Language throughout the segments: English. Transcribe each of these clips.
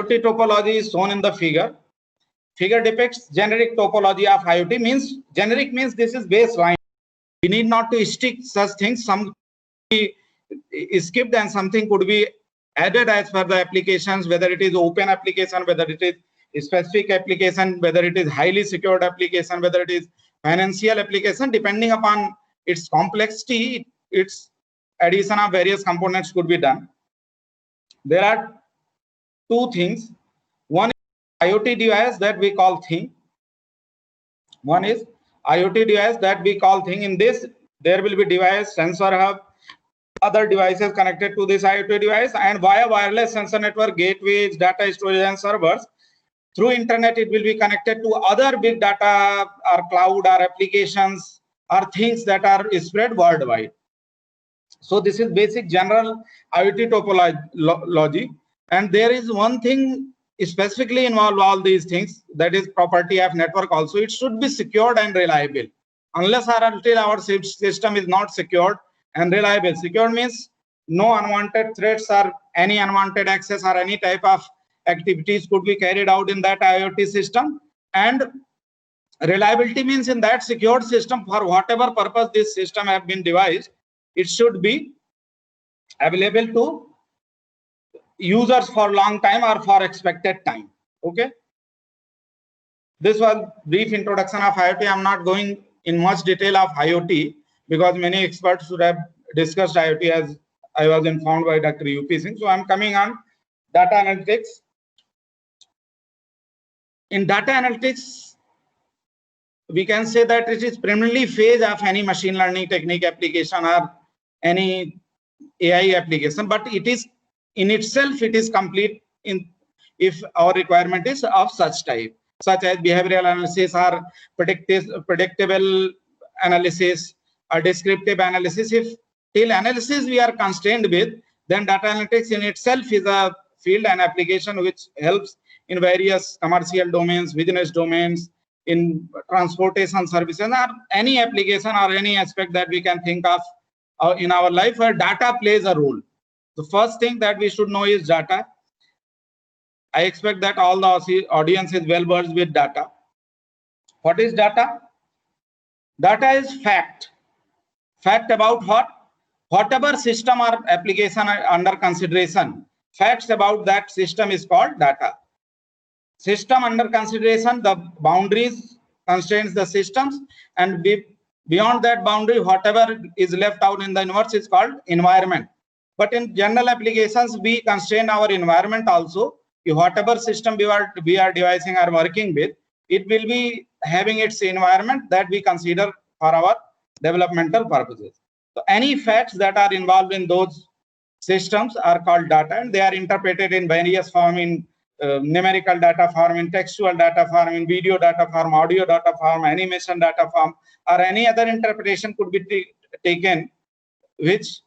IoT topology is shown in the figure. Figure depicts generic topology of IoT. Means generic means this is baseline. We need not to stick such things. Some is skipped and something could be added as per the applications, whether it is open application, whether it is a specific application, whether it is highly secured application, whether it is financial application, depending upon its complexity, its addition of various components could be done. There are two things. One is IoT device that we call thing. One is IoT device that we call thing. In this, there will be device, sensor hub, other devices connected to this IoT device, and via wireless sensor network, gateways, data storage, and servers. Through internet, it will be connected to other big data or cloud or applications or things that are spread worldwide. So this is basic general IoT topology. And there is one thing specifically involved all these things, that is property of network also. It should be secured and reliable. Unless or until our system is not secured and reliable. Secure means no unwanted threats or any unwanted access or any type of activities could be carried out in that IoT system. And reliability means in that secured system, for whatever purpose this system have been devised, it should be available to users for long time or for expected time. Okay. This was brief introduction of IoT. I'm not going in much detail of IoT because many experts should have discussed IoT, as I was informed by Dr. UP Singh. So I'm coming on data analytics. In data analytics, we can say that it is primarily phase of any machine learning technique application or any AI application, but it is in itself, it is complete in if our requirement is of such type, such as behavioral analysis or predictable analysis or descriptive analysis. If till analysis we are constrained with, then data analytics in itself is a field and application which helps in various commercial domains, business domains, in transportation services, or any application or any aspect that we can think of in our life where data plays a role. The first thing that we should know is data. I expect that all the audience is well versed with data. What is data? Data is fact. Fact about what? Whatever system or application under consideration, facts about that system is called data. System under consideration, the boundaries constrains the systems, and beyond that boundary, whatever is left out in the universe is called environment. But in general applications, we constrain our environment also. Whatever system we are devising or working with, it will be having its environment that we consider for our developmental purposes. So any facts that are involved in those systems are called data, and they are interpreted in various form, in numerical data form, in textual data form, in video data form, audio data form, animation data form, or any other interpretation could be taken, which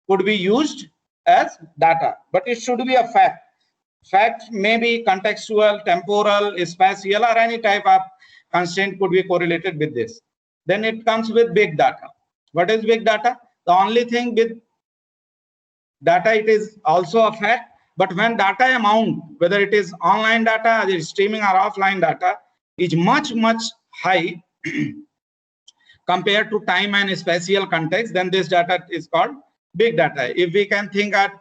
could be used as data, but it should be a fact. Fact may be contextual, temporal, spatial, or any type of constraint could be correlated with this. Then it comes with big data. What is big data? The only thing with data, it is also a fact, but when data amount, whether it is online data, or streaming or offline data, is much high compared to time and spatial context, then this data is called big data. If we can think at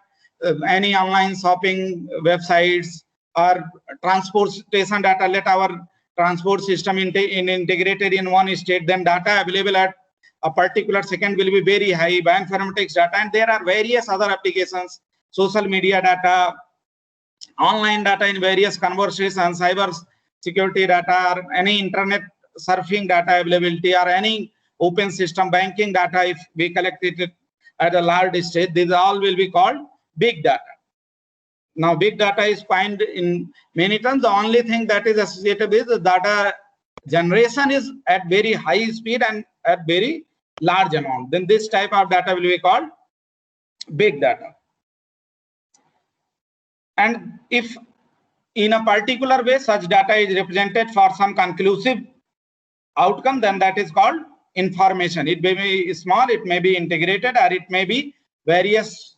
any online shopping websites or transportation data, let our transport system integrated in one state, then data available at a particular second will be very high. Bioinformatics data, and there are various other applications, social media data, online data in various conversations, cyber security data, or any internet surfing data availability, or any open system banking data, if we collect it at a large stage, these all will be called big data. Now, big data is found in many terms. The only thing that is associated with the data generation is at very high speed and at very large amount. Then this type of data will be called big data. And if in a particular way such data is represented for some conclusive outcome, then that is called information. It may be small, it may be integrated, or it may be various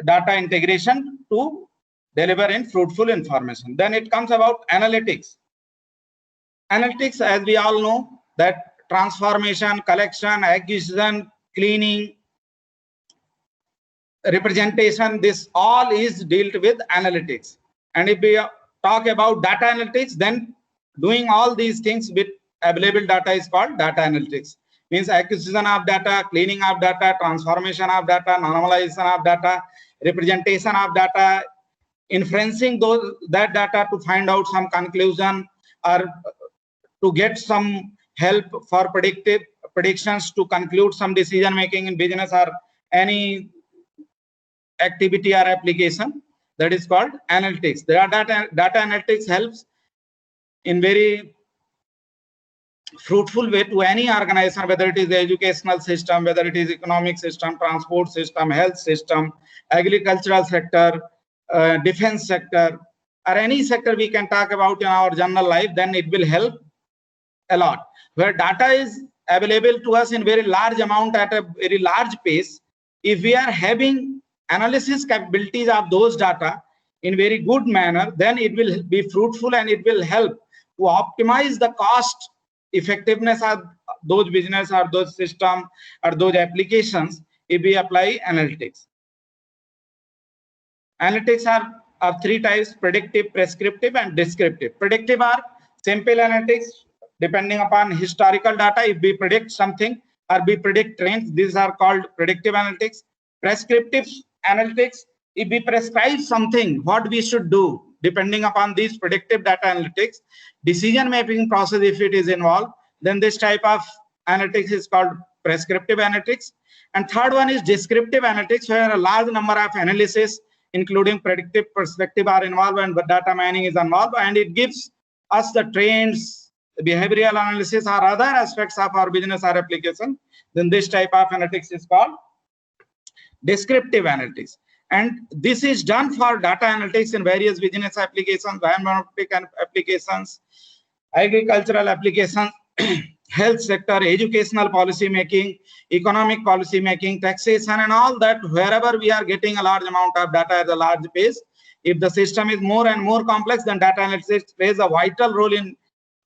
data integration to deliver in fruitful information. Then it comes about analytics. Analytics, as we all know, that transformation, collection, acquisition, cleaning, representation, this all is dealt with analytics. And if we talk about data analytics, then doing all these things with available data is called data analytics. Means acquisition of data, cleaning of data, transformation of data, normalization of data, representation of data, inferencing that data to find out some conclusion or to get some help for predictions to conclude some decision making in business or any activity or application. That is called analytics. The data analytics helps in very fruitful way to any organization, whether it is the educational system, whether it is economic system, transport system, health system, agricultural sector, defense sector, or any sector we can talk about in our general life. Then it will help a lot. Where data is available to us in very large amount at a very large pace, if we are having analysis capabilities of those data in very good manner, then it will be fruitful and it will help to optimize the cost effectiveness of those business or those system or those applications if we apply analytics. Analytics are three types: predictive, prescriptive, and descriptive. Predictive are simple analytics depending upon historical data. If we predict something or we predict trends, these are called predictive analytics. Prescriptive analytics, if we prescribe something, what we should do, depending upon these predictive data analytics, decision making process if it is involved, then this type of analytics is called prescriptive analytics. And third one is descriptive analytics, where a large number of analysis, including predictive, perspective, are involved and the data mining is involved, and it gives us the trends, behavioral analysis, or other aspects of our business or application. Then this type of analytics is called descriptive analytics. And this is done for data analytics in various business applications, biometric applications, agricultural applications, health sector, educational policy making, economic policy making, taxation, and all that. Wherever we are getting a large amount of data at a large pace, if the system is more and more complex, then data analytics plays a vital role in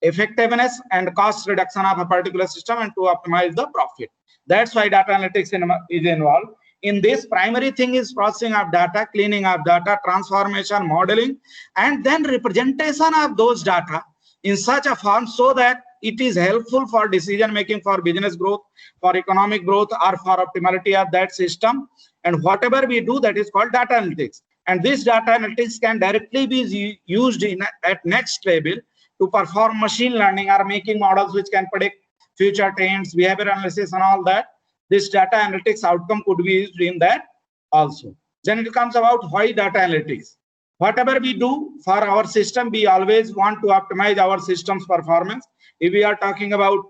effectiveness and cost reduction of a particular system and to optimize the profit. That's why data analytics is involved. In this, primary thing is processing of data, cleaning of data, transformation, modeling, and then representation of those data in such a form so that it is helpful for decision making, for business growth, for economic growth, or for optimality of that system. And whatever we do, that is called data analytics. And this data analytics can directly be used at next level to perform machine learning or making models which can predict future trends, behavior analysis, and all that. This data analytics outcome could be used in that also. Then it comes about why data analytics. Whatever we do for our system, we always want to optimize our system's performance. If we are talking about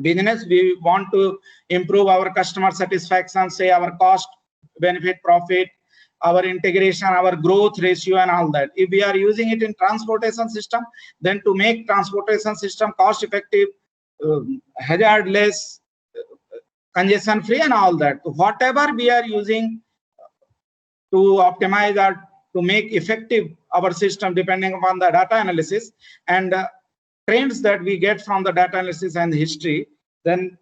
business, we want to improve our customer satisfaction, say our cost, benefit, profit, our integration, our growth ratio, and all that. If we are using it in transportation system, then to make transportation system cost effective, hazardless, congestion free, and all that. So whatever we are using to optimize or to make effective our system, depending upon the data analysis and trends that we get from the data analysis and history, then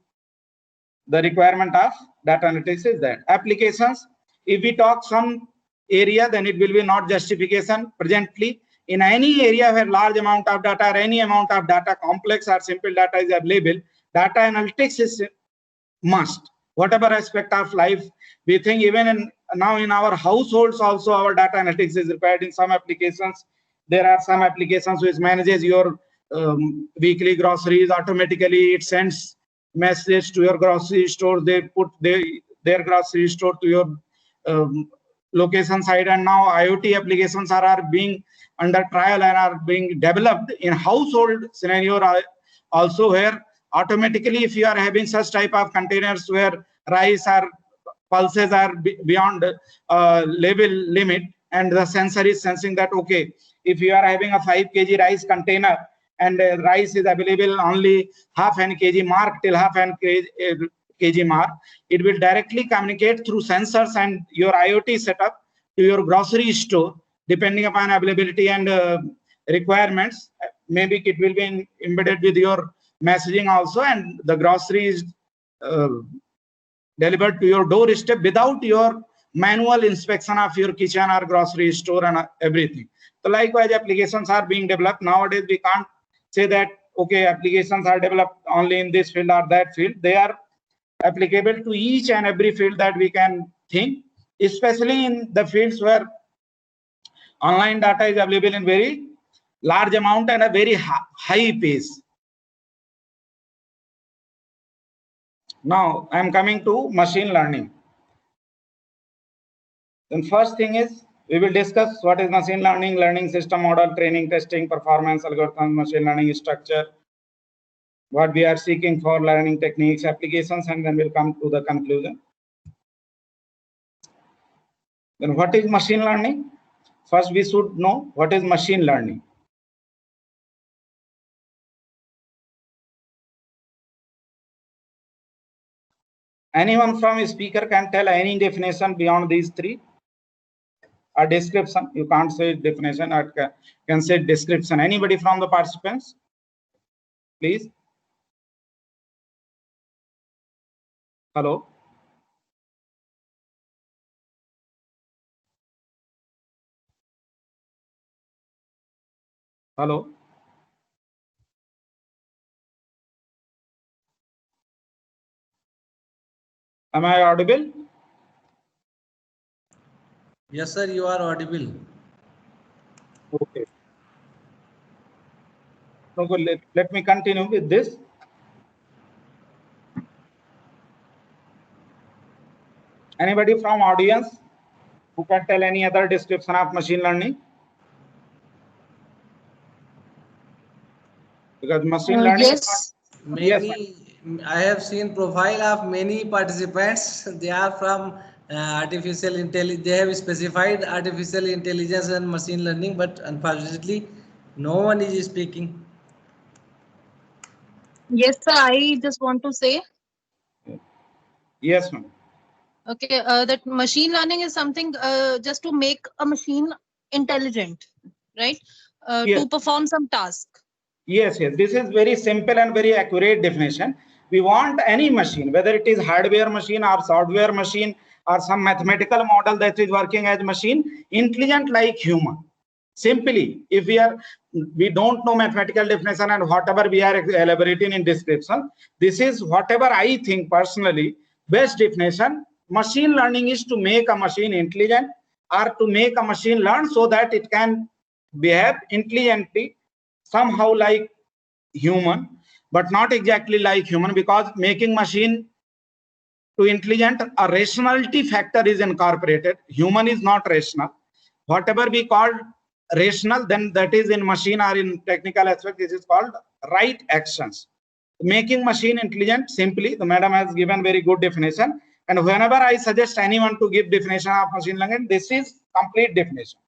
the requirement of data analytics is that. Applications, if we talk some area, then it will be not justification. Presently, in any area where large amount of data or any amount of data, complex or simple data is available, data analytics is must. Whatever aspect of life, we think even now in our households also our data analytics is required in some applications. There are some applications which manages your weekly groceries automatically. It sends message to your grocery store. They put their grocery store to your location site. And now IoT applications are being under trial and are being developed in household scenario also, where automatically, if you are having such type of containers where rice or pulses are beyond level limit, and the sensor is sensing that, okay, if you are having a 5 kg rice container and rice is available only half an kg mark till half an kg mark, it will directly communicate through sensors and your IoT setup to your grocery store depending upon availability and requirements. Maybe it will be embedded with your messaging also, and the grocery is delivered to your doorstep without your manual inspection of your kitchen or grocery store and everything. So likewise, applications are being developed. Nowadays, we can't say that, okay, applications are developed only in this field or that field. They are applicable to each and every field that we can think, especially in the fields where online data is available in very large amount and a very high pace. Now, I am coming to machine learning. Then first thing is, we will discuss what is machine learning, learning system model, training, testing, performance, algorithm, machine learning structure, what we are seeking for learning techniques, applications, and then we'll come to the conclusion. Then what is machine learning? First, we should know what is machine learning. Anyone from a speaker can tell any definition beyond these three? A description. You can't say definition, or can say description. Anybody from the participants? Please. Hello. Hello. Am I audible? Yes, sir, you are audible. Okay. So let me continue with this. Anybody from audience who can tell any other description of machine learning? Because machine learning. Yes. Many, Yes. I have seen profile of many participants. They are from artificial intelligence. They have specified artificial intelligence and machine learning, but unfortunately, no one is speaking. Yes, sir. I just want to say, Yes, ma'am. okay, that machine learning is something just to make a machine intelligent, right? Yes. To perform some task. Yes, yes. This is very simple and very accurate definition. We want any machine, whether it is hardware machine or software machine or some mathematical model that is working as machine, intelligent like human. Simply, if we don't know mathematical definition and whatever we are elaborating in description, this is whatever I think personally, best definition. Machine learning is to make a machine intelligent or to make a machine learn so that it can behave intelligently, somehow like human, but not exactly like human, because making machine to intelligent, a rationality factor is incorporated. Human is not rational. Whatever we call rational, then that is in machine or in technical aspect, this is called right actions. Making machine intelligent, simply, the madam has given very good definition. And whenever I suggest anyone to give definition of machine learning, this is complete definition.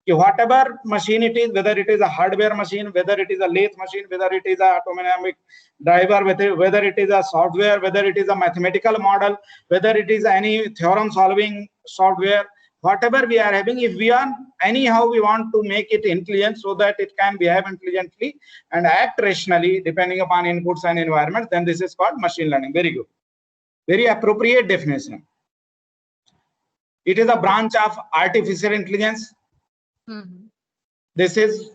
Whatever machine it is, whether it is a hardware machine, whether it is a lathe machine, whether it is a autonomic driver, whether it is a software, whether it is a mathematical model, whether it is any theorem solving software, whatever we are having, if we are anyhow we want to make it intelligent so that it can behave intelligently and act rationally depending upon inputs and environment, then this is called machine learning. Very good. Very appropriate definition. It is a branch of artificial intelligence. This is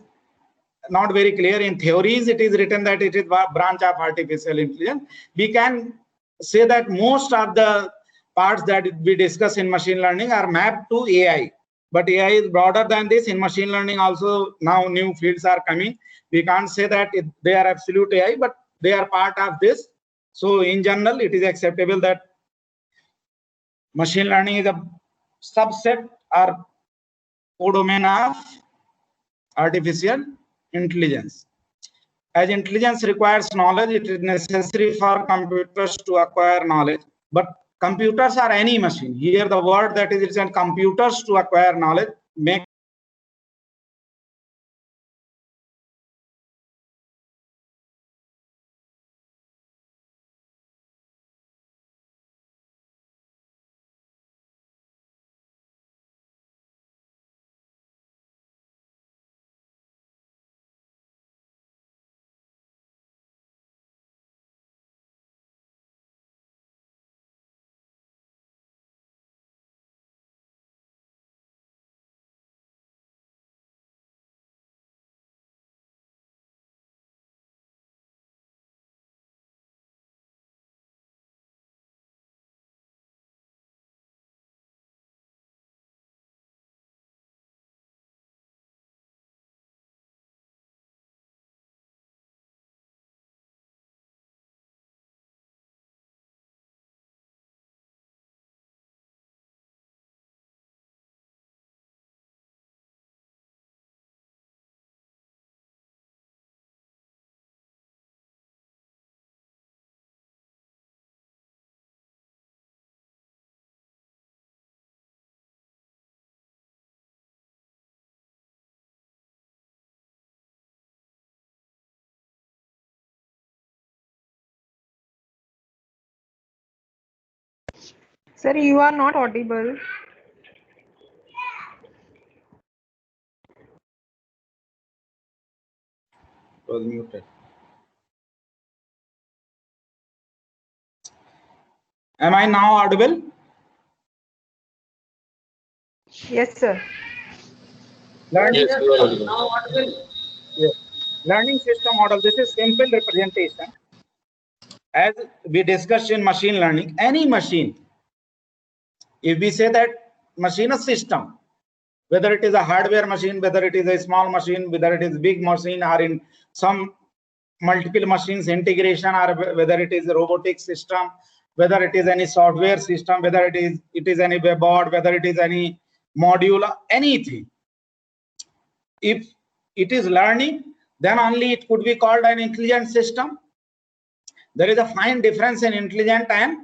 not very clear. In theories, it is written that it is a branch of artificial intelligence. We can say that most of the parts that we discuss in machine learning are mapped to AI. But AI is broader than this. In machine learning also, now new fields are coming. We can't say that they are absolute AI, but they are part of this. So in general, it is acceptable that machine learning is a subset or co-domain of artificial intelligence. As intelligence requires knowledge, it is necessary for computers to acquire knowledge. But computers are any machine. Here the word that is written computers to acquire knowledge make Sir, you are not audible. Was muted. Am I now audible? Yes, sir. Learning, Yes, you are audible. yes. Learning system model. This is simple representation. As we discussed in machine learning, any machine, if we say that machine is system, whether it is a hardware machine, whether it is a small machine, whether it is big machine, or in some multiple machines integration, or whether it is a robotic system, whether it is any software system, whether it is any web board, whether it is any module, anything. If it is learning, then only it could be called an intelligent system. There is a fine difference in intelligent and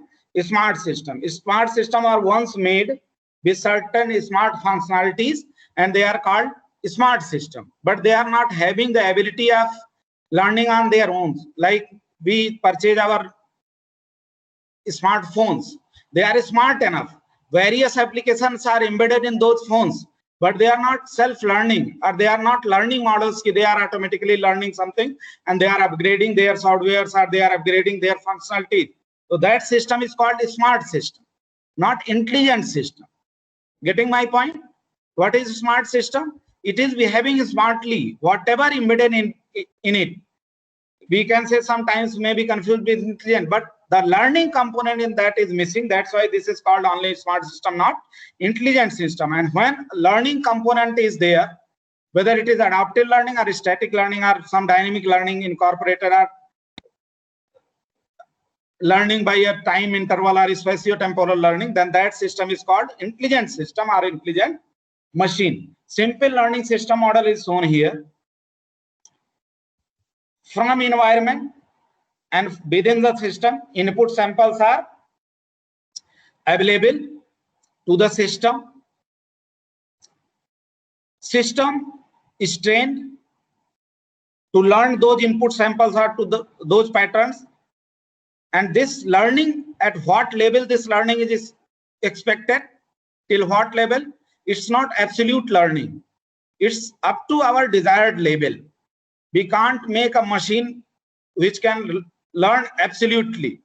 smart system. Smart system are once made with certain smart functionalities, and they are called smart system, but they are not having the ability of learning on their own. Like we purchase our smartphones, they are smart enough. Various applications are embedded in those phones, but they are not self-learning, or they are not learning models. They are automatically learning something and they are upgrading their softwares, or they are upgrading their functionality. So that system is called a smart system, not intelligent system. Getting my point? What is smart system? It is behaving smartly, whatever embedded in it. We can say sometimes may be confused with intelligent, but the learning component in that is missing. That's why this is called only smart system, not intelligent system. And when learning component is there, whether it is adaptive learning or static learning or some dynamic learning incorporated, or learning by a time interval or spatio-temporal learning, then that system is called intelligent system or intelligent machine. Simple learning system model is shown here. From environment and within the system, input samples are available to the system. System is trained to learn those input samples or to those patterns. And this learning, at what level this learning is expected, till what level? It's not absolute learning. It's up to our desired level. We can't make a machine which can learn absolutely,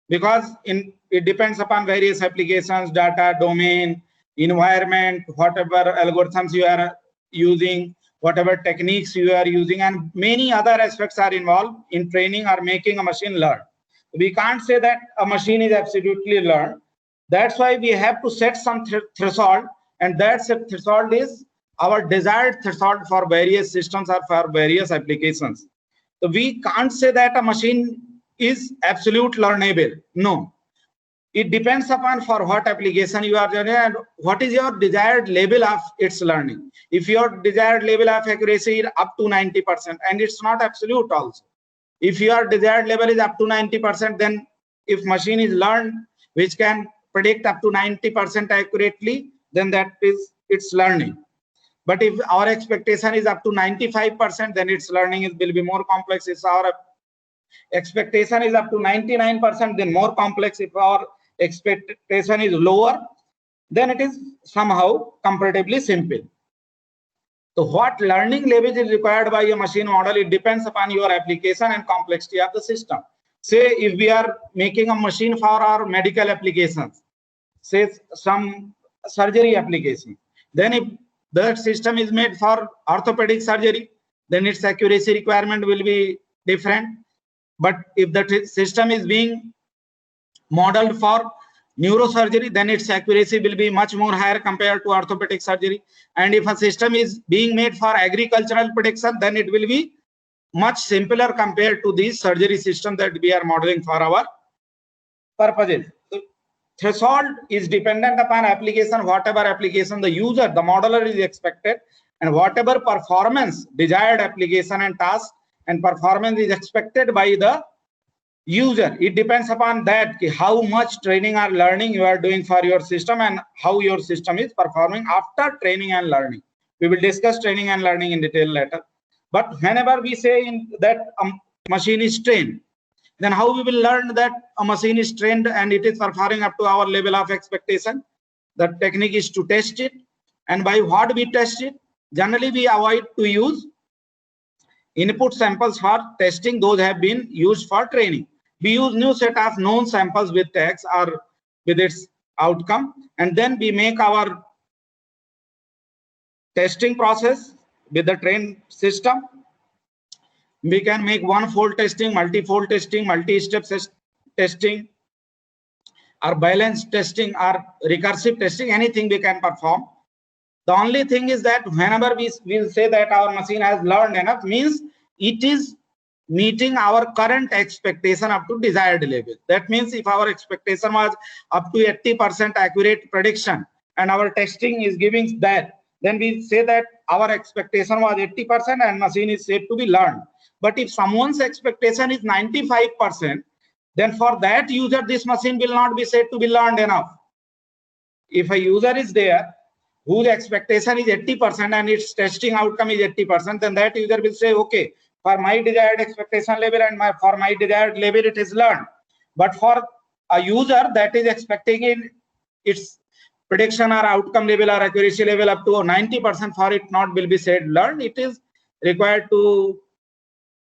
because it depends upon various applications, data, domain, environment, whatever algorithms you are using, whatever techniques you are using, and many other aspects are involved in training or making a machine learn. We can't say that a machine is absolutely learned. That's why we have to set some threshold, and that threshold is our desired threshold for various systems or for various applications. So we can't say that a machine is absolute learnable. No, it depends upon for what application you are doing and what is your desired level of its learning. If your desired level of accuracy is up to 90%, and it's not absolute also. If your desired level is up to 90%, then if machine is learned which can predict up to 90% accurately, then that is its learning. But if our expectation is up to 95%, then its learning will be more complex. If our expectation is up to 99%, then more complex. If our expectation is lower, then it is somehow comparatively simple. So what learning level is required by a machine model, it depends upon your application and complexity of the system. Say if we are making a machine for our medical applications, say some surgery application, then if the system is made for orthopedic surgery, then its accuracy requirement will be different. But if the system is being modeled for neurosurgery, then its accuracy will be much more higher compared to orthopedic surgery. And if a system is being made for agricultural prediction, then it will be much simpler compared to the surgery system that we are modeling for our purposes. So, threshold is dependent upon application, whatever application the user, the modeler is expected, and whatever performance, desired application and task and performance is expected by the user. It depends upon that how much training or learning you are doing for your system and how your system is performing after training and learning. We will discuss training and learning in detail later. But whenever we say that a machine is trained, Then how we will learn that a machine is trained and it is performing up to our level of expectation? The technique is to test it. And by what we test it? Generally, we avoid to use input samples for testing. Those have been used for training. We use new set of known samples with tags or with its outcome, and then we make our testing process with the trained system. We can make one-fold testing, multi-fold testing, multi-step testing, or balanced testing, or recursive testing. Anything we can perform. The only thing is that whenever we will say that our machine has learned enough, means it is meeting our current expectation up to desired level. That means if our expectation was up to 80% accurate prediction and our testing is giving that, then we say that our expectation was 80% and machine is said to be learned. But if someone's expectation is 95%, then for that user, this machine will not be said to be learned enough. If a user is there whose expectation is 80% and its testing outcome is 80%, then that user will say, okay, for my desired expectation level and for my desired level, it is learned. But for a user that is expecting in its prediction or outcome level or accuracy level up to 90%, for it not will be said learned. It is required to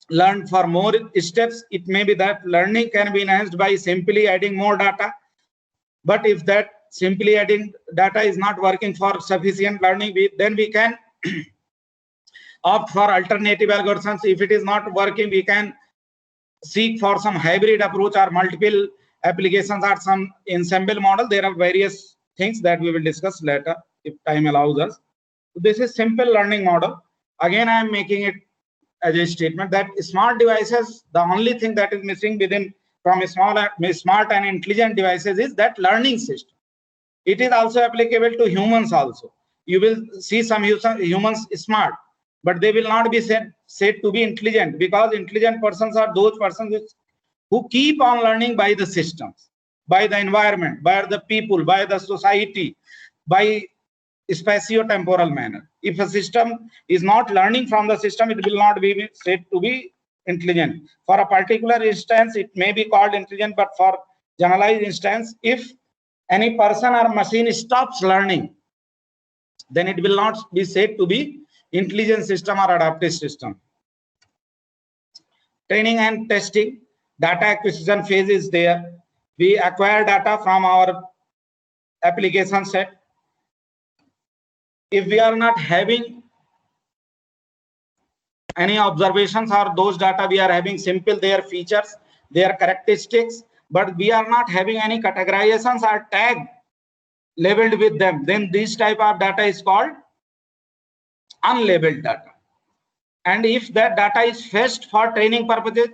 learn for more steps. It may be that learning can be enhanced by simply adding more data. But if that simply adding data is not working for sufficient learning, then we can opt for alternative algorithms. If it is not working, we can seek for some hybrid approach or multiple applications or some ensemble model. There are various things that we will discuss later if time allows us. This is simple learning model. Again, I am making it as a statement that smart devices, the only thing that is missing within from smart and intelligent devices is that learning system. It is also applicable to humans also. You will see some humans smart, but they will not be said to be intelligent, because intelligent persons are those persons who keep on learning by the systems, by the environment, by the people, by the society, by spatio-temporal manner. If a system is not learning from the system, it will not be said to be intelligent. For a particular instance, it may be called intelligent, but for generalized instance, if any person or machine stops learning, then it will not be said to be intelligent system or adaptive system. Training and testing. Data acquisition phase is there. We acquire data from our application set. If we are not having any observations or those data, we are having simple their features, their characteristics, but we are not having any categorizations or tag labeled with them, then this type of data is called unlabeled data. And if that data is fetched for training purposes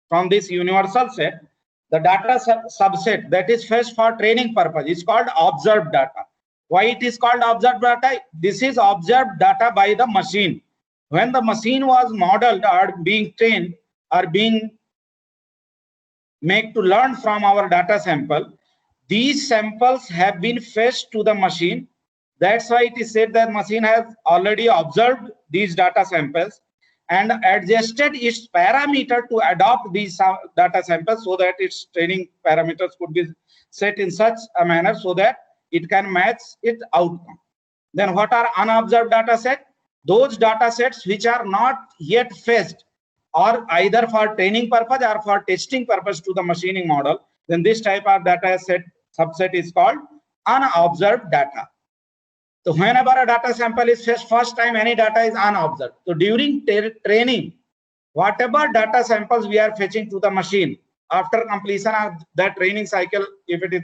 from this universal set, the data subset that is fetched for training purpose is called observed data. Why it is called observed data? This is observed data by the machine. When the machine was modeled or being trained or being made to learn from our data sample, these samples have been fetched to the machine. That's why it is said that machine has already observed these data samples and adjusted its parameter to adopt these data samples so that its training parameters could be set in such a manner so that it can match its outcome. Then what are unobserved data set? Those data sets which are not yet fetched or either for training purpose or for testing purpose to the machining model, then this type of data set subset is called unobserved data. So whenever a data sample is fetched first time, any data is unobserved. So during training, whatever data samples we are fetching to the machine after completion of that training cycle, if it is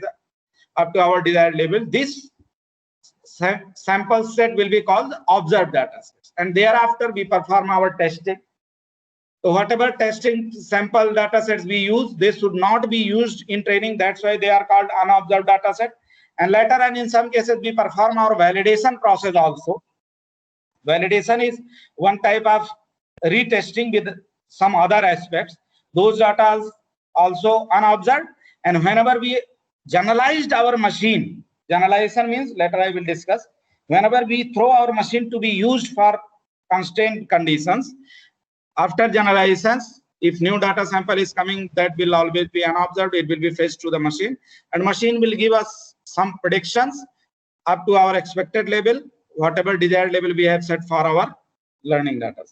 up to our desired level, this sample set will be called observed data sets. And thereafter we perform our testing. So whatever testing sample data sets we use, they should not be used in training. That's why they are called unobserved data set. And later and in some cases we perform our validation process also. Validation is one type of retesting with some other aspects. Those data are also unobserved. And whenever we generalized our machine, generalization means, later I will discuss, whenever we throw our machine to be used for constrained conditions, after generalizations, If new data sample is coming, that will always be unobserved. It will be fetched to the machine, and machine will give us some predictions up to our expected level, whatever desired level we have set for our learning data.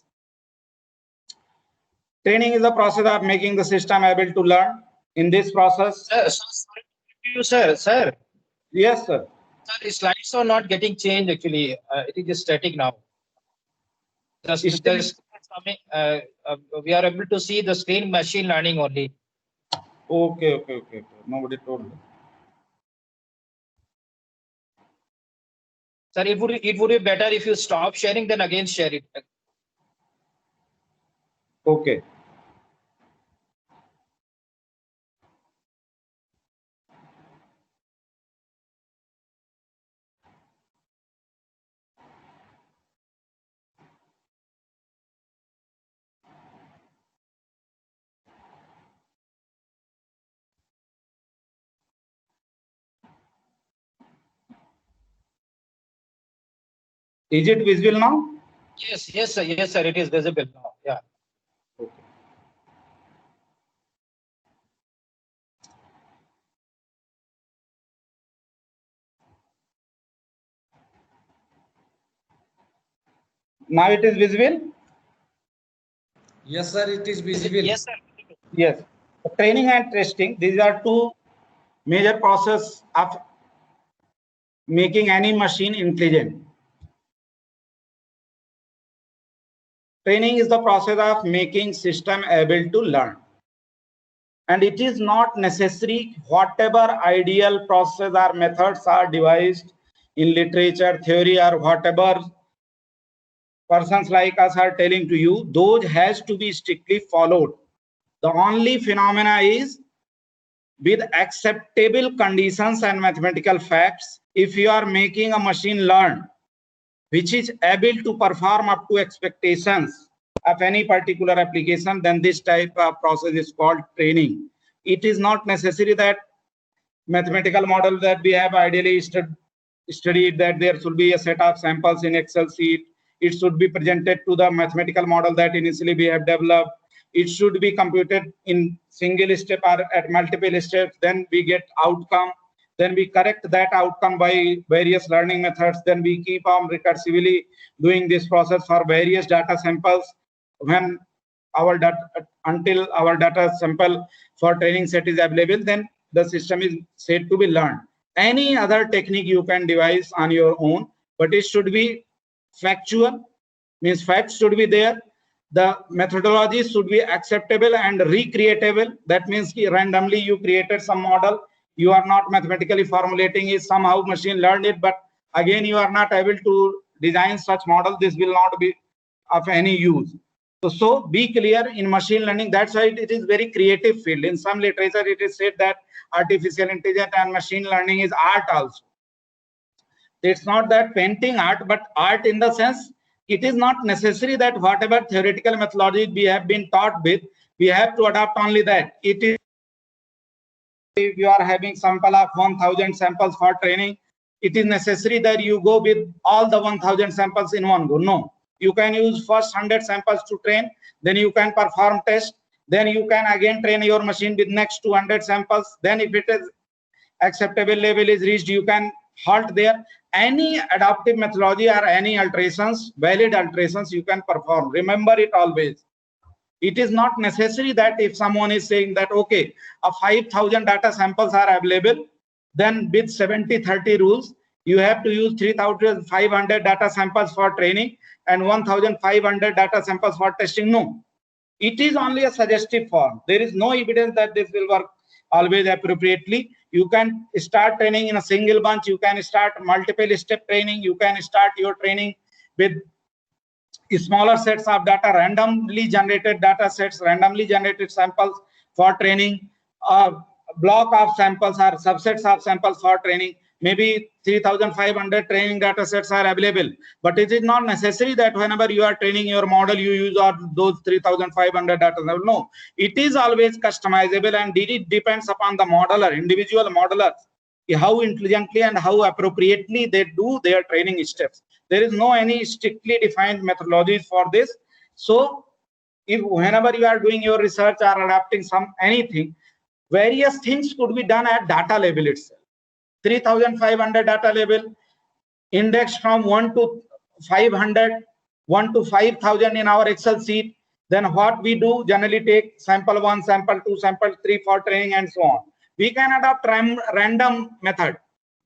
Training is the process of making the system able to learn. In this process, Sir. yes, sir. Sir, the slides are not getting changed actually. It is just static now. We are able to see the screen machine learning only. Okay. Nobody told me. Sir, it would be better if you stop sharing, then again share it. Okay. Is it visible now? Yes, sir. It is visible now. Yeah. Okay. Now it is visible? Yes, sir, it is visible. Yes, sir. Yes. Training and testing, these are two major processes of making any machine intelligent. Training is the process of making system able to learn. And it is not necessary whatever ideal process or methods are devised in literature, theory, or whatever persons like us are telling to you, those has to be strictly followed. The only phenomena is with acceptable conditions and mathematical facts. If you are making a machine learn, which is able to perform up to expectations of any particular application, then this type of process is called training. It is not necessary that mathematical model that we have ideally studied, that there should be a set of samples in Excel sheet. It should be presented to the mathematical model that initially we have developed. It should be computed in single step or at multiple steps. Then we get outcome. Then we correct that outcome by various learning methods. Then we keep on recursively doing this process for various data samples. When our data, until our data sample for training set is available, then the system is said to be learned. Any other technique you can devise on your own, but it should be factual, means facts should be there. The methodology should be acceptable and recreatable. That means randomly you created some model, you are not mathematically formulating it, somehow machine learned it, but again you are not able to design such model. This will not be of any use. So be clear in machine learning. That's why it is very creative field. In some literature, it is said that artificial intelligence and machine learning is art also. It's not that painting art, but art in the sense, it is not necessary that whatever theoretical methodology we have been taught with, we have to adopt only that. It is, if you are having sample of 1000 samples for training, it is necessary that you go with all the 1000 samples in one go. No. You can use first 100 samples to train, then you can perform test, then you can again train your machine with next 200 samples. Then if it is acceptable level is reached, you can halt there. Any adaptive methodology or any alterations, valid alterations you can perform. Remember it always. It is not necessary that if someone is saying that, okay, 5,000 data samples are available, then with 70-30 rules, you have to use 3,500 data samples for training and 1,500 data samples for testing. No, it is only a suggestive form. There is no evidence that this will work always appropriately. You can start training in a single bunch. You can start multiple step training. You can start your training with smaller sets of data, randomly generated data sets, randomly generated samples for training, block of samples or subsets of samples for training. Maybe 3,500 training data sets are available, but it is not necessary that whenever you are training your model, you use all those 3,500 data sets. No, it is always customizable, and it depends upon the modeler, individual modelers, how intelligently and how appropriately they do their training steps. There is no any strictly defined methodologies for this. So if whenever you are doing your research or adapting anything, various things could be done at data level itself. 3500 data level, index from 1 to 500, 1 to 5000 in our Excel sheet. Then what we do, generally take sample 1, sample 2, sample 3 for training and so on. We can adopt random method,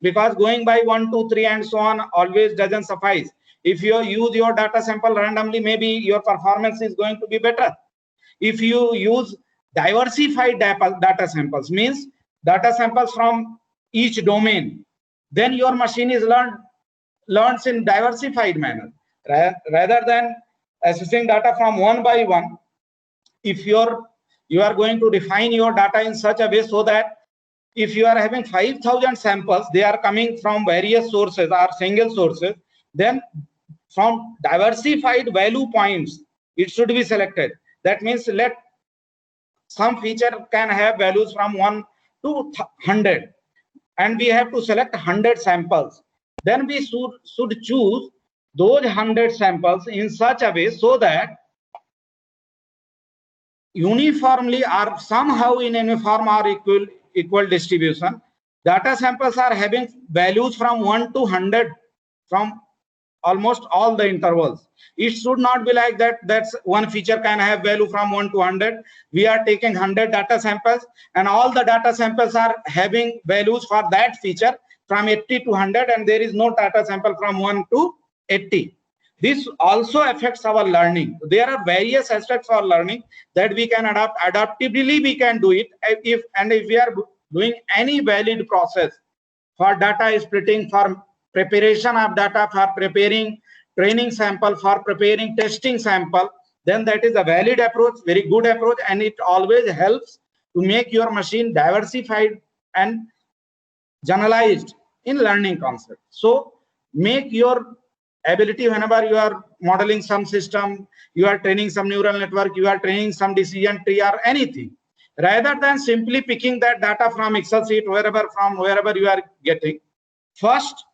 because going by 1, 2, 3 and so on always doesn't suffice. If you use your data sample randomly, maybe your performance is going to be better. If you use diversified data samples, means data samples from each domain, then your machine is learns in diversified manner rather than assessing data from one by one. If you are going to define your data in such a way so that if you are having 5000 samples, they are coming from various sources or single sources, then from diversified value points it should be selected. That means let some feature can have values from 1 to 100, and we have to select 100 samples. Then we should choose those 100 samples in such a way so that uniformly or somehow in uniform or equal distribution, data samples are having values from 1 to 100 from almost all the intervals. It should not be like that. That's one feature can have value from 1 to 100. We are taking 100 data samples and all the data samples are having values for that feature from 80 to 100, and there is no data sample from 1 to 80. This also affects our learning. There are various aspects for learning that we can adapt. Adaptively we can do it if we are doing any valid process for data splitting, for preparation of data, for preparing training sample, for preparing testing sample, then that is a valid approach, very good approach, and it always helps to make your machine diversified and generalized in learning concept. So make your ability whenever you are modeling some system, you are training some neural network, you are training some decision tree or anything, rather than simply picking that data from Excel sheet wherever you are getting. First,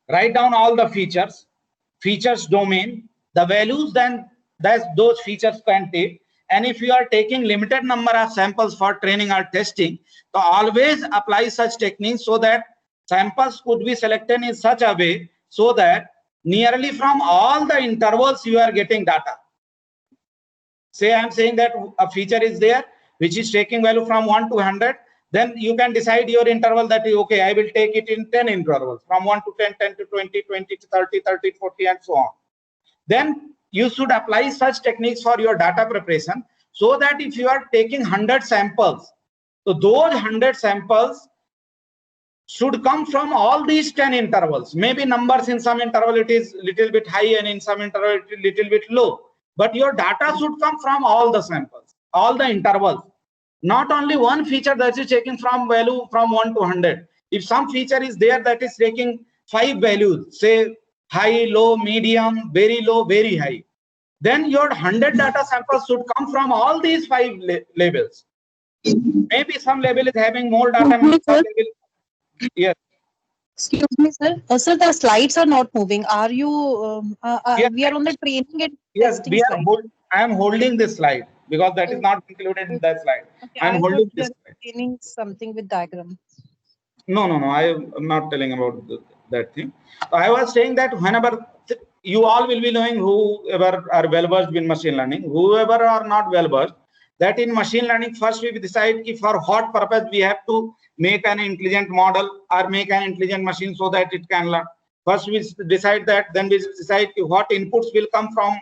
write down all the features domain, the values then that those features contain. And if you are taking limited number of samples for training or testing, so always apply such techniques so that samples could be selected in such a way so that nearly from all the intervals you are getting data. Say I am saying that a feature is there which is taking value from 1 to 100, then you can decide your interval that okay, I will take it in 10 intervals from 1 to 10, 10 to 20, 20 to 30, 30 to 40 and so on. Then you should apply such techniques for your data preparation so that if you are taking 100 samples, so those 100 samples should come from all these 10 intervals. Maybe numbers in some interval it is little bit high and in some interval it is little bit low, but your data should come from all the samples, all the intervals, not only one feature that is taking from value from 1 to 100. If some feature is there that is taking 5 values, say high, low, medium, very low, very high, then your 100 data samples should come from all these 5 labels. Maybe some label is having more data, maybe some label. Yes. Excuse me, sir. Sir, the slides are not moving. Are you? Yes. We are on the training and Yes, testing we are. slide. I am holding this slide because that is not included in that slide. Okay, I am holding this slide. Training something with diagram. No. I am not telling about that thing. I was saying that whenever you all will be knowing, whoever are well versed in machine learning, whoever are not well versed, that in machine learning first we decide for what purpose we have to make an intelligent model or make an intelligent machine so that it can learn. First we decide that, then we decide what inputs will come from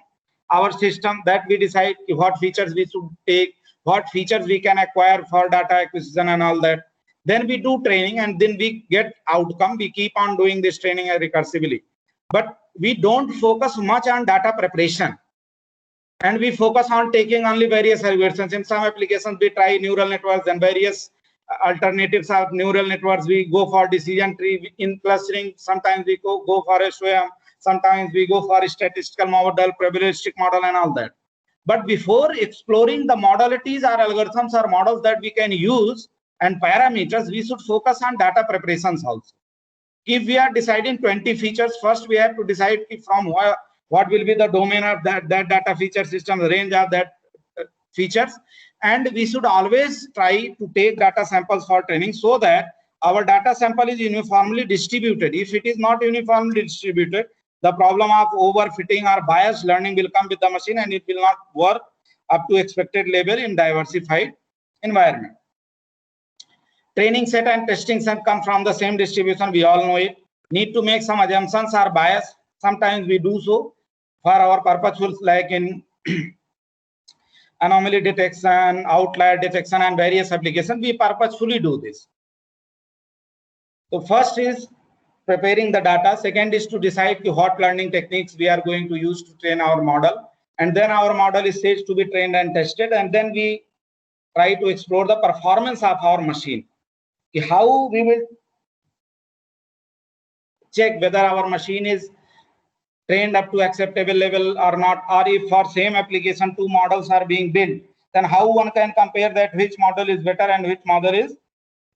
our system, that we decide what features we should take, what features we can acquire for data acquisition and all that. Then we do training and then we get outcome. We keep on doing this training recursively, but we don't focus much on data preparation, and we focus on taking only various algorithms. In some applications we try neural networks and various alternatives of neural networks. We go for decision tree. In clustering, sometimes we go for SVM, sometimes we go for a statistical model, probabilistic model and all that. But before exploring the modalities or algorithms or models that we can use and parameters, we should focus on data preparations also. If we are deciding 20 features, first we have to decide from what will be the domain of that data feature system, the range of that features. And we should always try to take data samples for training so that our data sample is uniformly distributed. If it is not uniformly distributed, the problem of overfitting or biased learning will come with the machine, and it will not work up to expected level in diversified environment. Training set and testing set come from the same distribution. We all know it. Need to make some assumptions or bias. Sometimes we do so for our purposes, like in anomaly detection, outlier detection, and various applications. We purposefully do this. So first is preparing the data. Second is to decide what learning techniques we are going to use to train our model. And then our model is staged to be trained and tested. And then we try to explore the performance of our machine. How we will check whether our machine is trained up to acceptable level or not, or if for same application 2 models are being built, then how one can compare that which model is better and which model is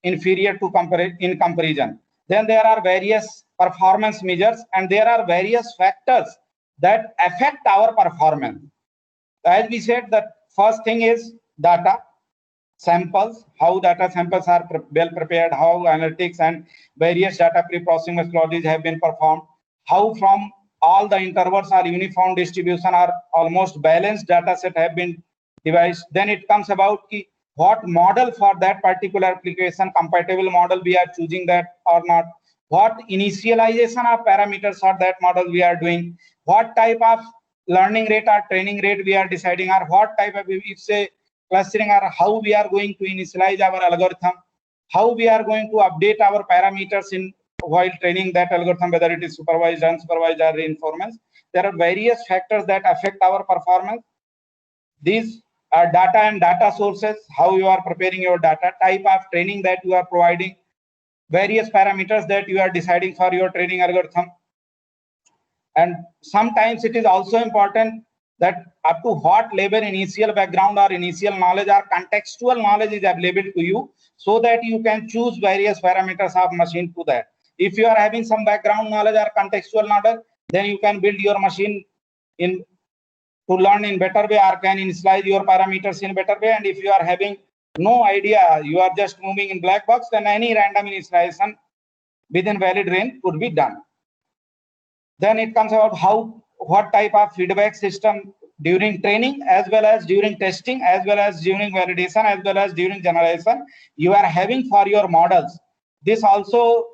inferior to in comparison. Then there are various performance measures, and there are various factors that affect our performance. As we said, the first thing is data samples, how data samples are well prepared, how analytics and various data pre-processing methodologies have been performed, how from all the intervals or uniform distribution or almost balanced data set have been devised. Then it comes about what model for that particular application, compatible model we are choosing that or not, what initialization of parameters for that model we are doing, what type of learning rate or training rate we are deciding, or what type of, if say clustering, or how we are going to initialize our algorithm, how we are going to update our parameters in while training that algorithm, whether it is supervised, unsupervised, or reinforcement. There are various factors that affect our performance. These are data and data sources, how you are preparing your data, type of training that you are providing, various parameters that you are deciding for your training algorithm. And sometimes it is also important that up to what level initial background or initial knowledge or contextual knowledge is available to you, so that you can choose various parameters of machine to that. If you are having some background knowledge or contextual knowledge, then you can build your machine in to learn in better way, or can initialize your parameters in better way. And if you are having no idea, you are just moving in black box, then any random initialization within valid range could be done. Then it comes about what type of feedback system during training, as well as during testing, as well as during validation, as well as during generalization you are having for your models. This also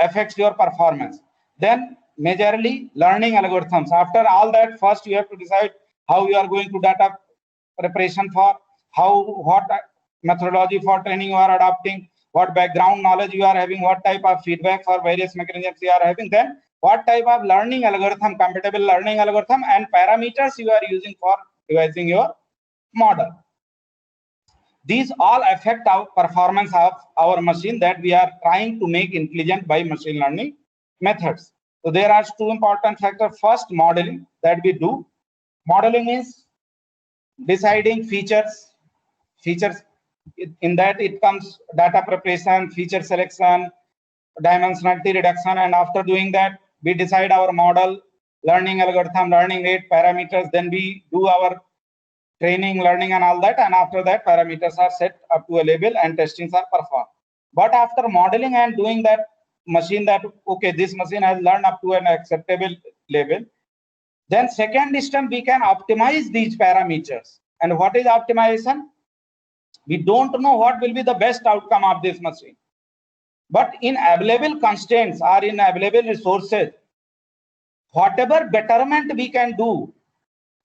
affects your performance. Then majorly learning algorithms. After all that, first you have to decide how you are going to data preparation for, what methodology for training you are adopting, what background knowledge you are having, what type of feedback for various mechanisms you are having, then what type of learning algorithm, compatible learning algorithm, and parameters you are using for devising your model. These all affect our performance of our machine that we are trying to make intelligent by machine learning methods. So there are 2 important factors. First, modeling that we do. Modeling means deciding features. In that it comes data preparation, feature selection, dimensionality reduction, and after doing that we decide our model, learning algorithm, learning rate, parameters. Then we do our training, learning, and all that, and after that parameters are set up to a level and testings are performed. But after modeling and doing that machine, that okay, this machine has learned up to an acceptable level, then second step we can optimize these parameters. And what is optimization? We don't know what will be the best outcome of this machine, but in available constraints or in available resources, whatever betterment we can do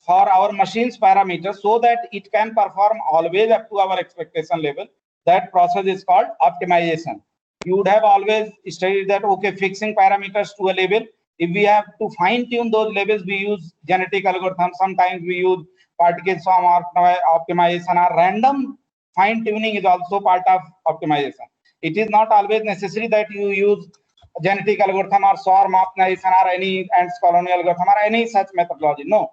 for our machine's parameters so that it can perform always up to our expectation level, that process is called optimization. You would have always studied that, okay, fixing parameters to a level. If we have to fine tune those levels, we use genetic algorithms. Sometimes we use particle swarm optimization, or random fine tuning is also part of optimization. It is not always necessary that you use genetic algorithm or swarm optimization or any ants colony algorithm or any such methodology. No,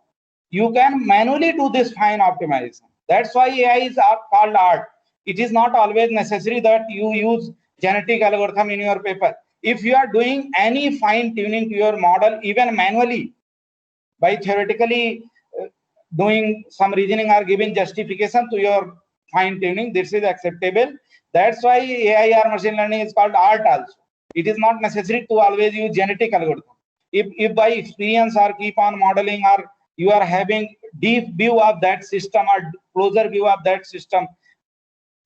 you can manually do this fine optimization. That's why AI is called art. It is not always necessary that you use genetic algorithm in your paper. If you are doing any fine tuning to your model, even manually, by theoretically doing some reasoning or giving justification to your fine tuning, this is acceptable. That's why AI or machine learning is called art also. It is not necessary to always use genetic algorithm. If by experience or keep on modeling, or you are having deep view of that system or closer view of that system,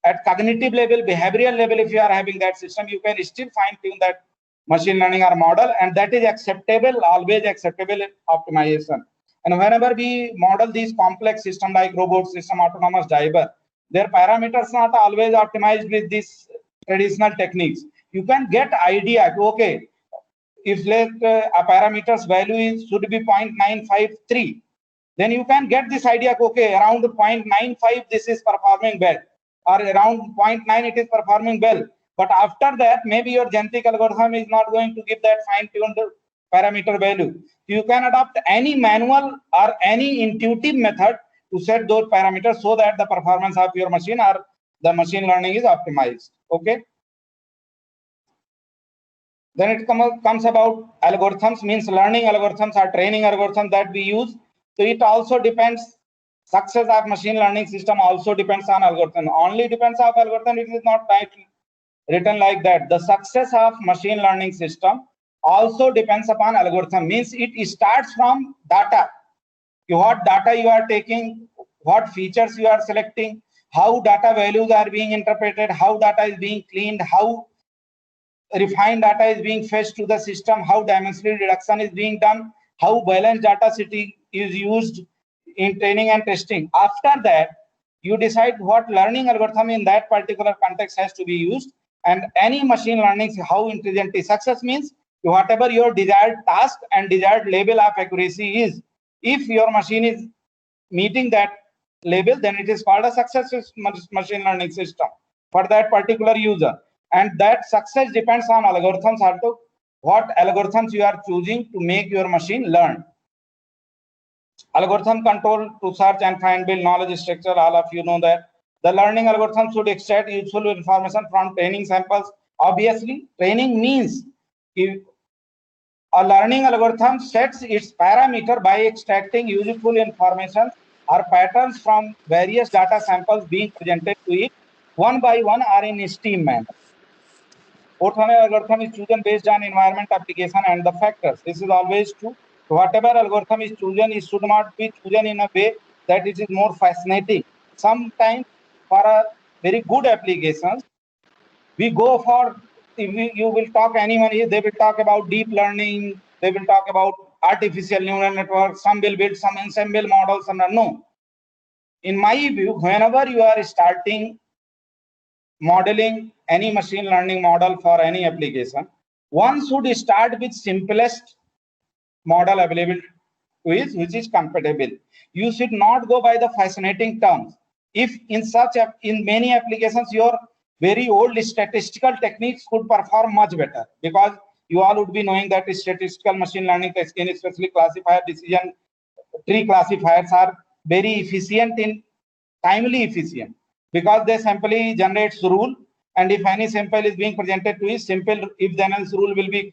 at cognitive level, behavioral level, if you are having that system, you can still fine tune that machine learning or model, and that is acceptable, always acceptable in optimization. And whenever we model these complex system like robot system, autonomous driver, their parameters not always optimized with these traditional techniques. You can get idea, okay, if a parameters value is should be 0.953, then you can get this idea, okay, around 0.95 this is performing well, or around 0.9 it is performing well. But after that, maybe your genetic algorithm is not going to give that fine-tuned parameter value. You can adopt any manual or any intuitive method to set those parameters so that the performance of your machine or the machine learning is optimized. Okay. Then it comes about algorithms, means learning algorithms or training algorithms that we use. So it also depends, success of machine learning system also depends on algorithm. Only depends on algorithm, it is not written like that. The success of machine learning system also depends upon algorithm, means it starts from data. What data you are taking, what features you are selecting, how data values are being interpreted, how data is being cleaned, how refined data is being fetched to the system, how dimensional reduction is being done, how balanced data city is used in training and testing. After that, you decide what learning algorithm in that particular context has to be used, and any machine learning, how intelligent is. Success means whatever your desired task and desired level of accuracy is. If your machine is meeting that level, then it is called a successful machine learning system for that particular user. And that success depends on algorithms also, what algorithms you are choosing to make your machine learn. Algorithm control to search and find build knowledge structure, all of you know that. The learning algorithm should extract useful information from training samples. Obviously, training means if a learning algorithm sets its parameter by extracting useful information or patterns from various data samples being presented to it one by one or in a stream manner. Orthogonal algorithm is chosen based on environment, application, and the factors. This is always true. Whatever algorithm is chosen, it should not be chosen in a way that it is more fascinating. Sometimes, for a very good applications, we go for, if you will talk anyone here, they will talk about deep learning, they will talk about artificial neural networks, some will build some ensemble models, and no. In my view, whenever you are starting modeling any machine learning model for any application, one should start with simplest model available with which is compatible. You should not go by the fascinating terms. If in many applications your very old statistical techniques could perform much better, because you all would be knowing that statistical machine learning techniques, especially classifier decision tree classifiers, are very efficient in timely efficient, because they simply generates rule, and if any sample is being presented to it, simple if then else rule will be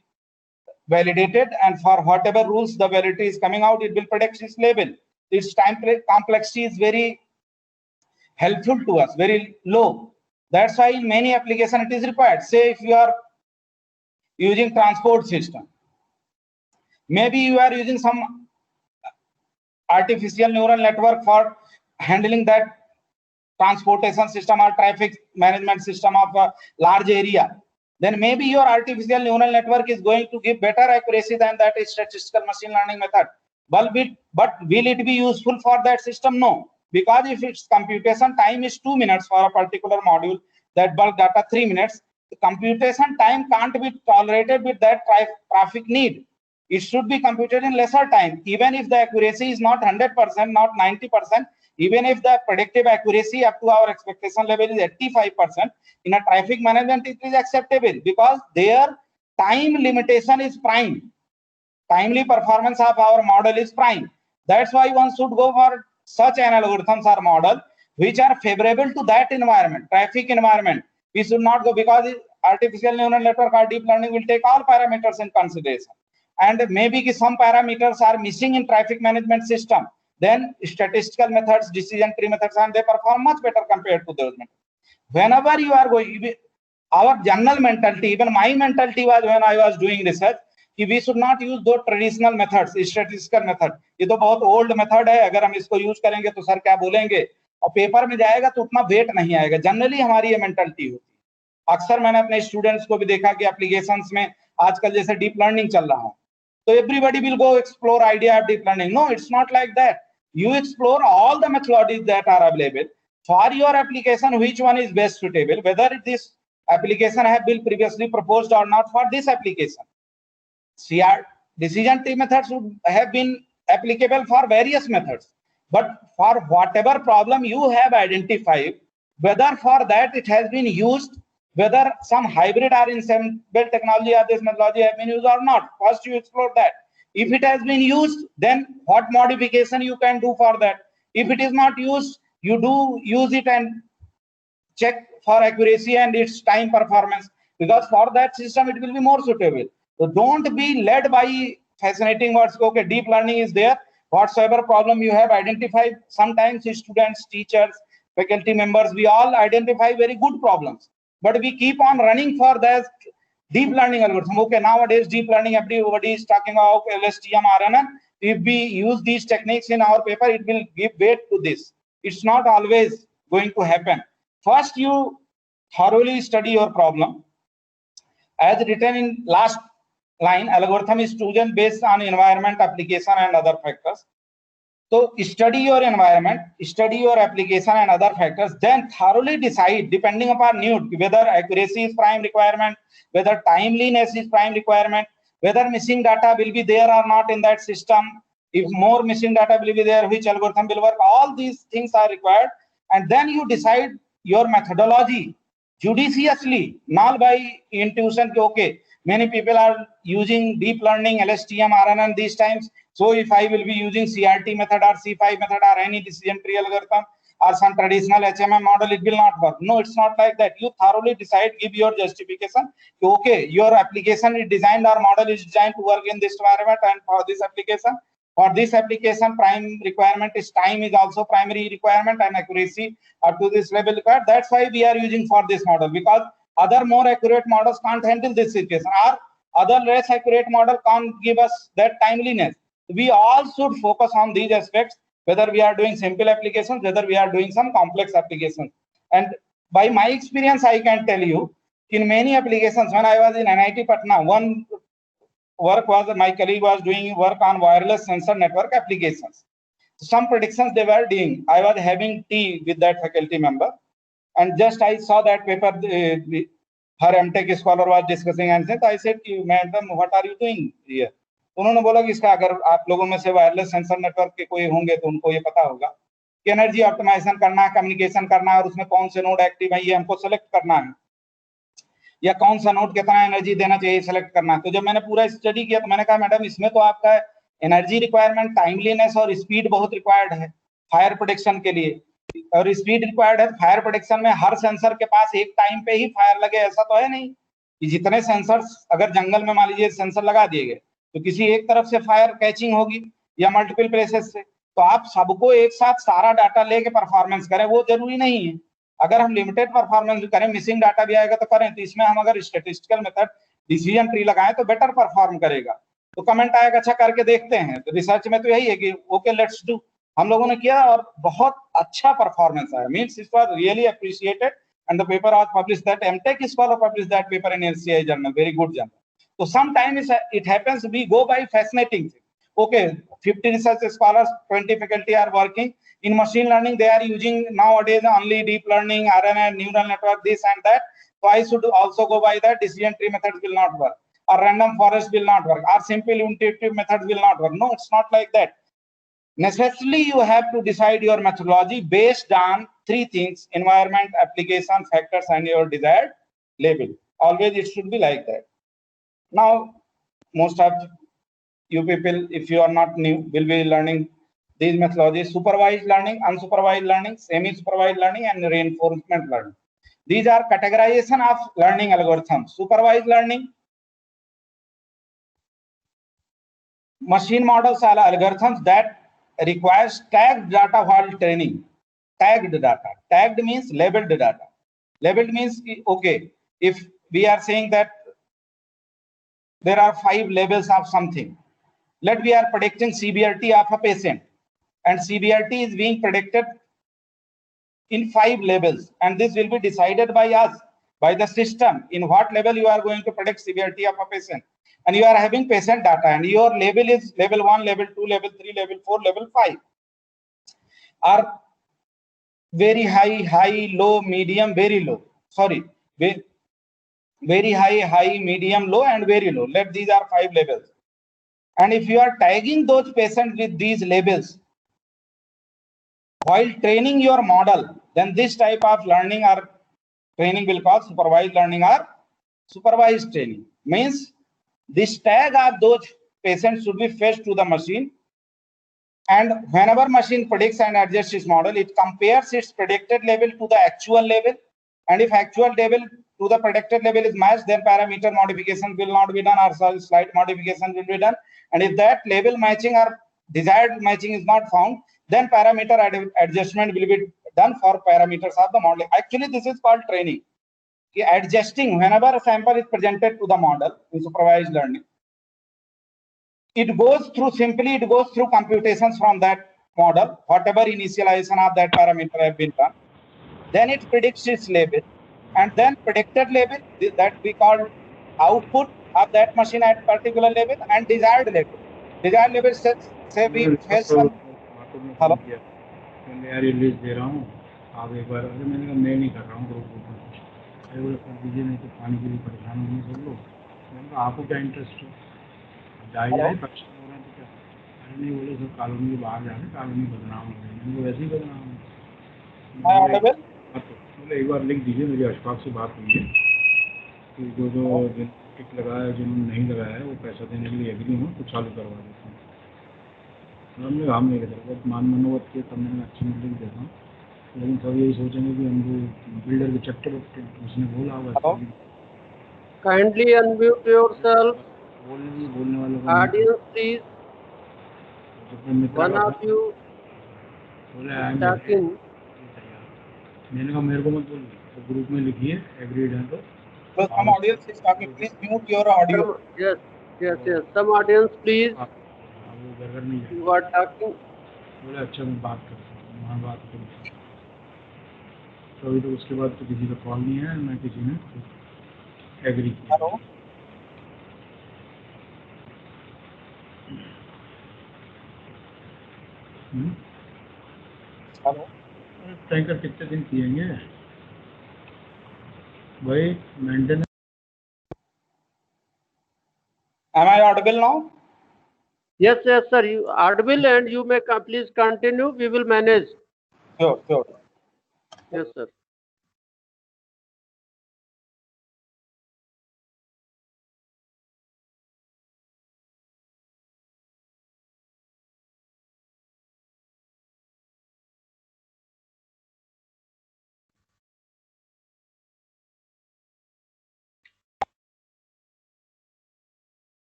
validated, and for whatever rules the validity is coming out, it will predict its label. Its time complexity is very helpful to us, very low. That's why in many applications it is required. Say if you are using transport system, maybe you are using some artificial neural network for handling that transportation system or traffic management system of a large area, then maybe your artificial neural network is going to give better accuracy than that statistical machine learning method. But will it be useful for that system? No, because if its computation time is 2 minutes for a particular module, that bulk data 3 minutes, the computation time can't be tolerated with that traffic need. It should be computed in lesser time, even if the accuracy is not 100%, not 90%. Even if the predictive accuracy up to our expectation level is 85%, in a traffic management it is acceptable, because their time limitation is prime. Timely performance of our model is prime. That's why one should go for such an algorithms or model which are favorable to that environment, traffic environment. We should not go, because artificial neural network or deep learning will take all parameters in consideration. and maybe some parameters are missing in traffic management system, then statistical methods, decision tree methods, and they perform much better compared to those methods. Whenever you are going, our general mentality, even my mentality was when I was doing research, कि we should not use those traditional methods, statistical method. ये तो बहुत old method है, अगर हम इसको use करेंगे तो सर क्या बोलेंगे, और पेपर में जाएगा तो उतना वेट नहीं आएगा. जनरली हमारी ये मेंटालिटी होती है. अक्सर मैंने अपने स्टूडेंट्स को भी देखा कि एप्लीकेशंस में आजकल जैसे डीप लर्निंग चल रहा है, तो everybody will go explore idea of deep learning. No, it's not like that. You explore all the methodologies that are available for your application, which one is best suitable, whether this application have been previously proposed or not for this application. CR decision tree methods would have been applicable for various methods, but for whatever problem you have identified, whether for that it has been used, whether some hybrid or ensemble technology or this methodology have been used or not, first you explore that. If it has been used, then what modification you can do for that. If it is not used, you do use it and check for accuracy and its time performance, because for that system it will be more suitable. So don't be led by fascinating words. Okay, deep learning is there. Whatsoever problem you have identified, sometimes students, teachers, faculty members, we all identify very good problems, but we keep on running for that deep learning algorithm. Okay, nowadays deep learning, everybody is talking about LSTM, RNN. If we use these techniques in our paper, it will give weight to this. It's not always going to happen. First, you thoroughly study your problem. As written in last line, algorithm is chosen based on environment, application, and other factors. So study your environment, study your application and other factors, then thoroughly decide, depending upon need, whether accuracy is prime requirement, whether timeliness is prime requirement, whether missing data will be there or not in that system. If more missing data will be there, which algorithm will work. All these things are required, and then you decide your methodology judiciously, not by intuition. Okay, many people are using deep learning, LSTM, RNN these times. So if I will be using CRT method or C5 method or any decision tree algorithm or some traditional HMM model, it will not work. No, it's not like that. You thoroughly decide, give your justification. Okay, your application is designed or model is designed to work in this environment, and for this application, prime requirement is time is also primary requirement, and accuracy up to this level required. That's why we are using for this model, because other more accurate models can't handle this situation, or other less accurate model can't give us that timeliness. We all should focus on these aspects, whether we are doing simple applications, whether we are doing some complex applications. And by my experience, I can tell you, in many applications, when I was in NIT Patna, one work was, my colleague was doing work on wireless sensor network applications. Some predictions they were doing. I was having tea with that faculty member, and just I saw that paper, her MTech scholar was discussing, and I said, madam, what are you doing here? उन्होंने बोला कि इसका, अगर आप लोगों में से wireless sensor network के कोई होंगे तो उनको ये पता होगा कि एनर्जी ऑप्टिमाइजेशन करना है, कम्युनिकेशन करना है, और उसमें कौन से नोड एक्टिव है ये हमको सेलेक्ट करना है, या कौन सा नोड कितना एनर्जी देना चाहिए सेलेक्ट करना है. तो जब मैंने पूरा स्टडी किया तो मैंने कहा, मैडम इसमें तो आपका एनर्जी रिक्वायरमेंट, टाइमलीनेस और स्पीड बहुत रिक्वायर्ड है फायर प्रोटेक्शन के लिए, और स्पीड रिक्वायर्ड है. फायर प्रोटेक्शन में हर सेंसर के पास एक टाइम पे ही फायर लगे, ऐसा तो है नहीं कि जितने सेंसर्स, अगर जंगल में मान लीजिए सेंसर लगा दिए गए तो किसी एक तरफ से फायर कैचिंग होगी या मल्टीपल प्लेसेस से. तो आप सबको एक साथ सारा डाटा लेके परफॉर्मेंस करें, वो जरूरी नहीं है. अगर हम लिमिटेड परफॉर्मेंस भी करें, मिसिंग डाटा भी आएगा तो करें. तो इसमें हम अगर स्टैटिस्टिकल मेथड, डिसीजन ट्री लगाएं तो बेटर परफॉर्म करेगा. तो कमेंट आएगा, अच्छा करके देखते हैं. तो रिसर्च में तो यही है कि ओके लेट्स डू. हम लोगों ने किया और बहुत अच्छा परफॉर्मेंस आया. Means it was really appreciated, and the paper was published, that MTech scholar published that paper in LCI journal, very good journal. So sometimes it happens we go by fascinating things. Okay, 50 research scholars, 20 faculty are working in machine learning. They are using nowadays only deep learning, RNN, neural network, this and that. So I should also go by that. Decision tree methods will not work, or random forest will not work, or simple intuitive methods will not work. No, it's not like that. Necessarily you have to decide your methodology based on three things: environment, application, factors, and your desired label. Always it should be like that. Now, most of you people, if you are not new, will be learning these methodologies: supervised learning, unsupervised learning, semi-supervised learning, and reinforcement learning. These are categorization of learning algorithms. Supervised learning, machine models are algorithms that requires tagged data while training. Tagged data. Tagged means labeled data. Labeled means, okay, if we are saying that there are 5 labels of something, let we are predicting CBRT of a patient, and CBRT is being predicted in 5 labels, and this will be decided by us, by the system, in what level you are going to predict severity of a patient. And you are having patient data, and your label is level 1, level 2, level 3, level 4, level 5, are very high, high, low, medium, very low. Sorry, very high, high, medium, low, and very low. Let these are 5 labels. And if you are tagging those patients with these labels while training your model, then this type of learning or training will call supervised learning or supervised training. Means this tag of those patients should be fetched to the machine, and whenever machine predicts and adjusts its model, it compares its predicted level to the actual level, and if actual level to the predicted level is matched, then parameter modification will not be done, or slight modification will be done. And if that level matching or desired matching is not found, then parameter adjustment will be done for parameters of the model. Actually, this is called training. Adjusting whenever a sample is presented to the model in supervised learning, it goes through computations from that model, whatever initialization of that parameter have been done. Then it predicts its label, and then predicted label that we call output of that machine at particular level, and desired level. Desired level say we fetch some. Hello. मैं यार ये list दे रहा हूँ, आप एक बार, अरे मैंने कहा मैं नहीं कर रहा हूँ ग्रुप में, अरे बोले कर दीजिए, नहीं तो पानी के लिए परेशान होंगे सब लोग। मैंने कहा आपको क्या इंटरेस्ट है, जाए पक्ष हो रहे हैं तो क्या, अरे नहीं बोले सब कॉलोनी के बाहर जा रहे हैं, कॉलोनी बदनाम हो रही है। मैंने वैसे ही बदनाम है, बोले एक बार लिख दीजिए, मेरी अशफाक से बात हुई है कि जो टिक लगाया है, जिन्होंने नहीं लगाया है वो पैसा देने के लिए एग्री हो तो चालू करवा देते हैं। हमने काम नहीं कर मान मनोवत के, तब मैंने अच्छी लिख देता हूँ, लेकिन सब यही सोचेंगे कि हम वो बिल्डर के चट्टे बट्टे, उसने बोला होगा। काइंडली अनम्यूट योरसेल्फ, बोलने वालों को audience please, one of you talking. मैंने कहा मेरे को मत बोलिए, तो ग्रुप में लिखिए एग्रीड है तो some audience is talking, please mute your audio. Yes, some audience please, वो घर नहीं है, you are talking। बोले अच्छा मैं बात करता हूँ, वहाँ बात करूँ। तो अभी तो उसके बाद तो किसी का कॉल नहीं है, ना किसी ने एग्री किया। हेलो, हेलो, टैंकर कितने दिन पिएंगे भाई, maintenance. am I audible now? Yes sir, you audible and you may please continue, we will manage। Sure। Yes sir।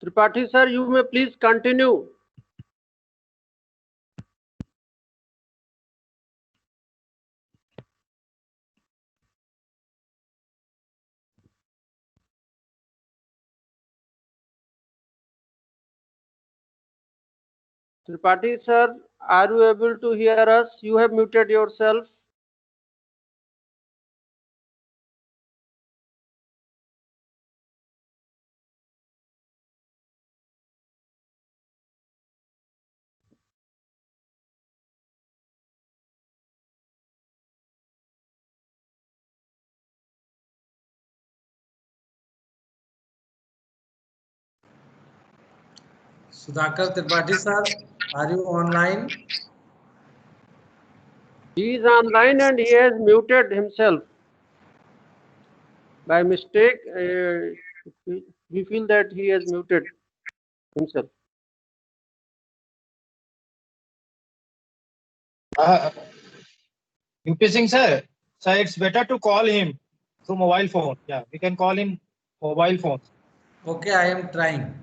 Tripathi sir, you may please continue। Tripathi sir, are you able to hear us? You have muted yourself। Sudhakar Tripathi sir, are you online? He is online and he has muted himself. By mistake, we feel that he has muted himself. UP Singh sir, it's better to call him through mobile phone. Yeah, we can call him mobile phone. Okay, I am trying.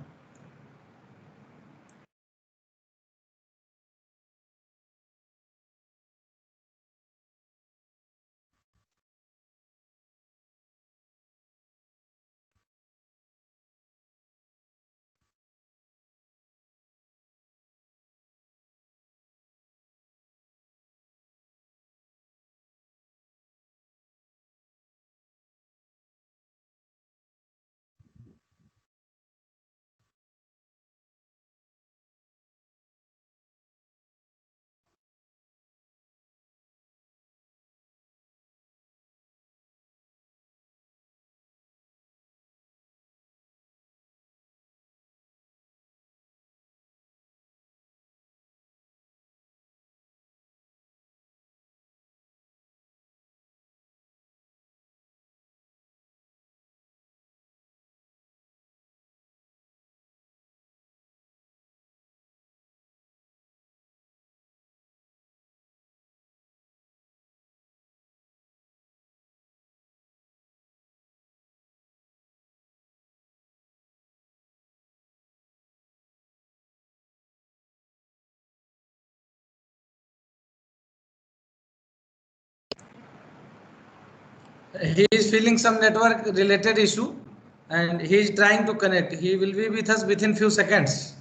He is feeling some network related issue and he is trying to connect. He will be with us within few seconds.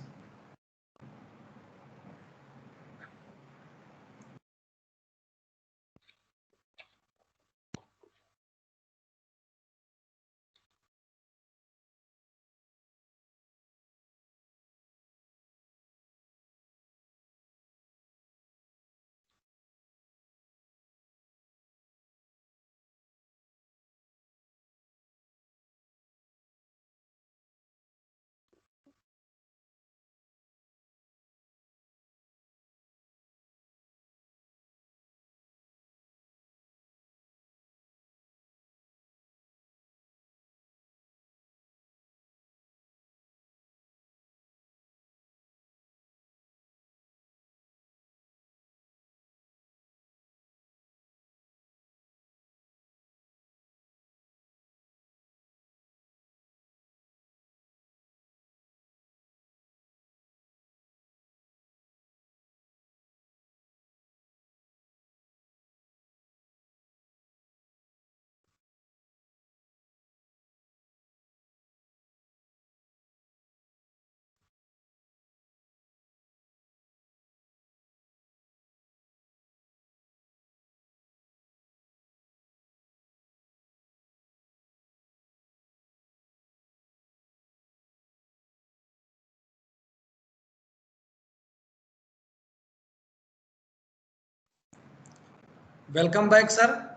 Welcome back, sir.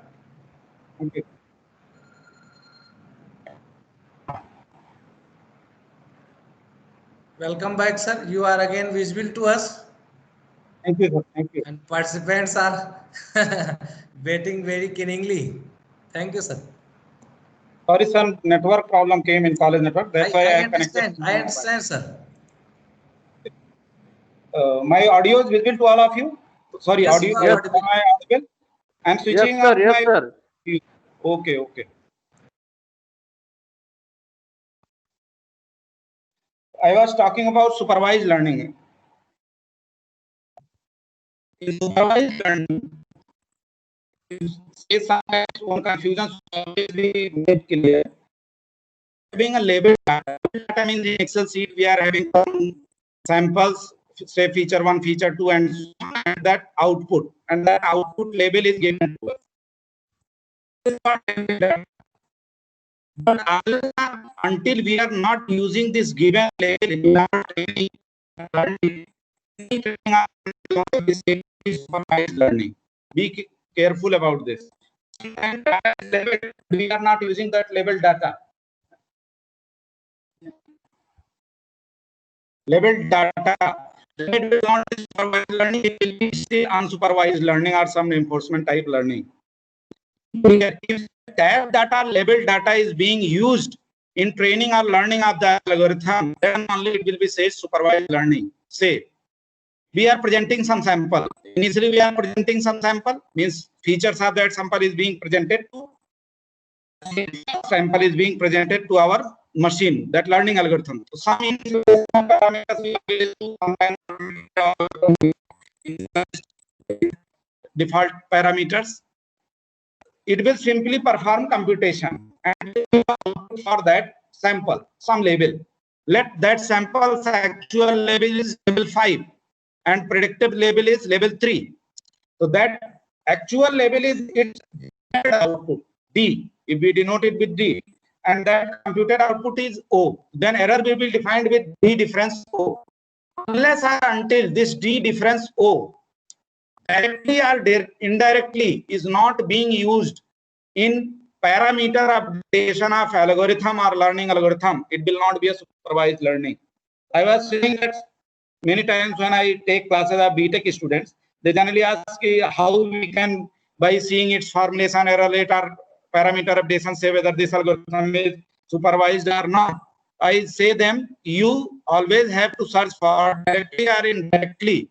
Okay. Welcome back, sir. You are again visible to us. Thank you, sir. Thank you. And participants are waiting very keenly. Thank you, sir. Sorry, some network problem came in college network. That's why I connected. I understand, sir. My audio is visible to all of you. Sorry, Yes, audio. you are Am audible. I audible? I'm Yes, switching sir. up Yes, my. sir. Okay, okay. I was talking about supervised learning. In supervised learning, say sometimes one confusion always be made clear. Having a label data means in Excel sheet we are having some samples, say feature 1, feature 2, and that output label is given to us. But until we are not using this given label in our training, supervised learning. Be careful about this. And we are not using that label data. Label data then it will not be supervised learning, it will be still unsupervised learning or some enforcement type learning. If that data, labeled data is being used in training or learning of the algorithm, then only it will be said supervised learning. Say, we are presenting some sample. Initially, we are presenting some sample, means features of that sample is being presented to our machine, that learning algorithm. So some parameters we default parameters. It will simply perform computation and for that sample some label. Let that sample's actual label is label 5 and predictive label is label 3. So that actual label is its output D, if we denote it with D, and that computed output is O. Then error will be defined with D difference O. Unless or until this D difference O directly or indirectly is not being used in parameter updation of algorithm or learning algorithm, it will not be a supervised learning. I was saying that many times when I take classes of BTech students, they generally ask how we can, by seeing its formulation error rate or parameter updation, say whether this algorithm is supervised or not. I say them, you always have to search for directly or indirectly.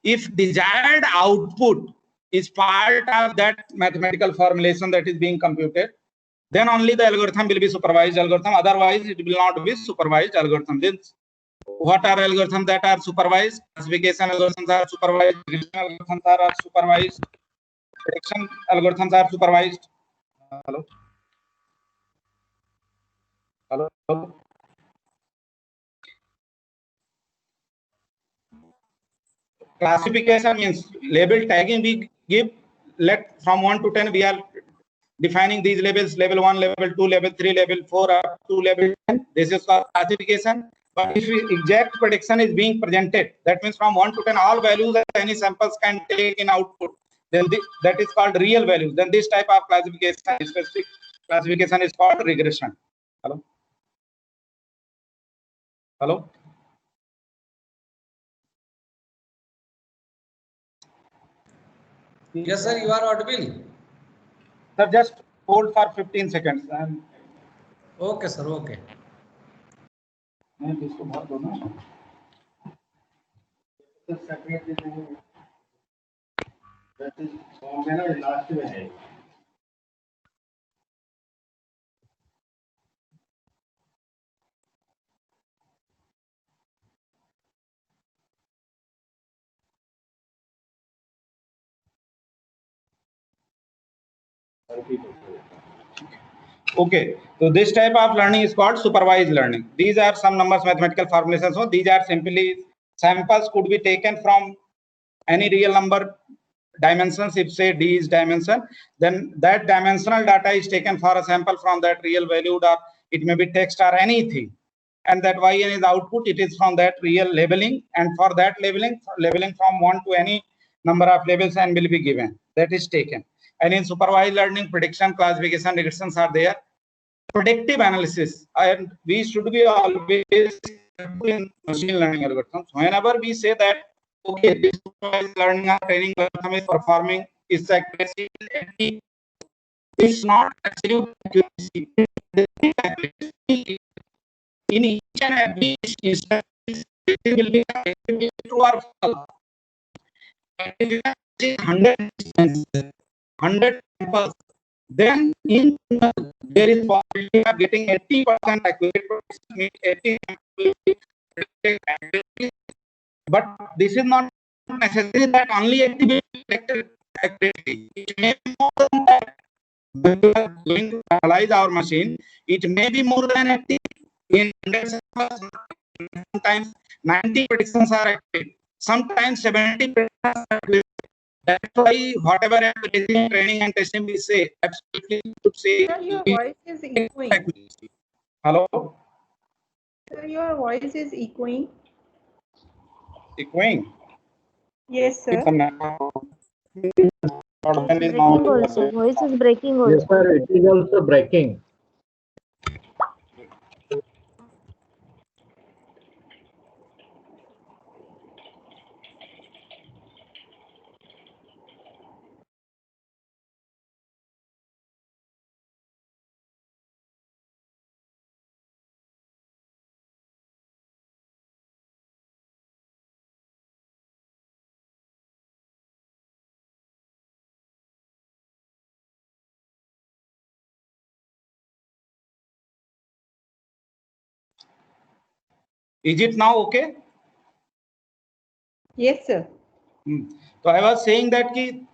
If desired output is part of that mathematical formulation that is being computed, then only the algorithm will be supervised algorithm. Otherwise, it will not be supervised algorithm. Then what are algorithms that are supervised? Classification algorithms are supervised. Regression algorithms are supervised. Prediction algorithms are supervised. Hello. Hello. Classification means label tagging we give. Let from 1 to 10 we are defining these labels: level 1, level 2, level 3, level 4, up to level 10. This is called classification. But if exact prediction is being presented, that means from 1 to 10 all values that any samples can take in output, then that is called real values. Then this type of classification, specific classification, is called regression. Hello. Hello. Yes, sir, you are audible. Sir, just hold for 15 seconds. Okay, sir. Okay. Okay, so this type of learning is called supervised learning. These are some numbers mathematical formulations. So these are simply samples could be taken from any real number dimensions. If say D is dimension, then that dimensional data is taken for a sample from that real valued, or it may be text or anything. And that YN is output, it is from that real labeling, and for that labeling from 1 to any number of labels and will be given. That is taken. And in supervised learning, prediction, classification, regressions are there. Predictive analysis, and we should be always in machine learning algorithms. Whenever we say that, okay, this supervised learning or training algorithm is performing its accuracy, it's not absolute accuracy. In each and every instance, it will be true or false. 100 samples, then in there is possibility of getting 80% accurate, 80%. But this is not necessary that only 80 will be detected accurately. It may be more than that. When we are going to analyze our machine, it may be more than 80. In 100 samples, sometimes 90 predictions are accurate, sometimes 70 predictions are accurate. That's why whatever training and testing we say, absolutely should say. Sir, your voice is echoing. Hello? Sir, your voice is echoing. Echoing? Yes, sir. Breaking also. Voice is breaking also. Yes, sir, it is also breaking. Is it now okay? Yes, sir. So I was saying that ki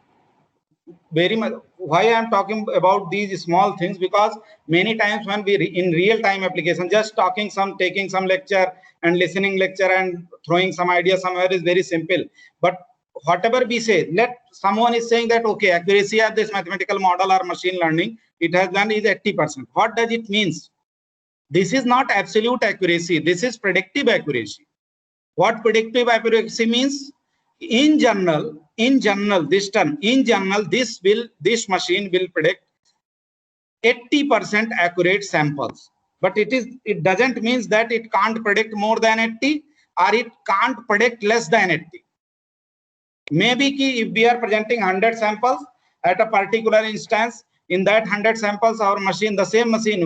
very much why I am talking about these small things, because many times when we in real time application, just taking some lecture and listening lecture and throwing some idea somewhere is very simple. But whatever we say, let someone is saying that okay, accuracy of this mathematical model or machine learning it has done is 80%. What does it means? This is not absolute accuracy. This is predictive accuracy. What predictive accuracy means? In general, this term, in general, this machine will predict 80% accurate samples. But it doesn't mean that it can't predict more than 80 or it can't predict less than 80. Maybe if we are presenting 100 samples at a particular instance, in that 100 samples, our machine, the same machine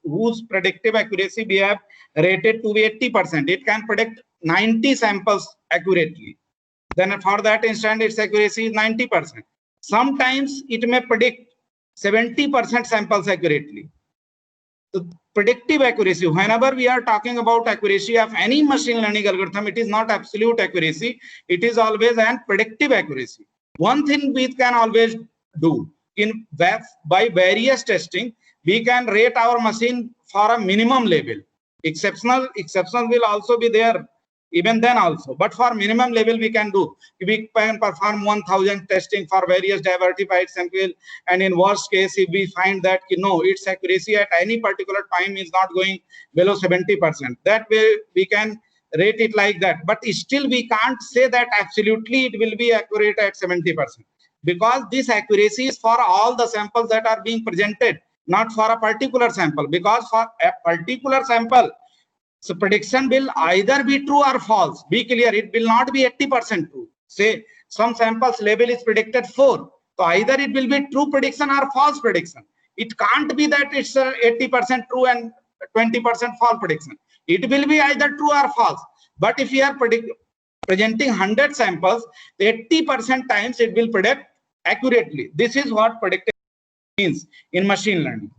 whose predictive accuracy we have rated to be 80%, it can predict 90 samples accurately. Then for that instant, its accuracy is 90%. Sometimes it may predict 70% samples accurately. So predictive accuracy, whenever we are talking about accuracy of any machine learning algorithm, it is not absolute accuracy. It is always an predictive accuracy. One thing we can always do by various testing, we can rate our machine for a minimum level. Exceptions will also be there even then also, but for minimum level we can perform 1000 testing for various diversified sample, and in worst case if we find that its accuracy at any particular time is not going below 70%, that way we can rate it like that. But still we can't say that absolutely it will be accurate at 70%, because this accuracy is for all the samples that are being presented, not for a particular sample. Because for a particular sample, so prediction will either be true or false. Be clear, it will not be 80% true. Say some samples level is predicted 4. So either it will be true prediction or false prediction. It can't be that it's 80% true and 20% false prediction. It will be either true or false. But if you are presenting 100 samples, 80% times it will predict accurately. This is what predictive means in machine learning.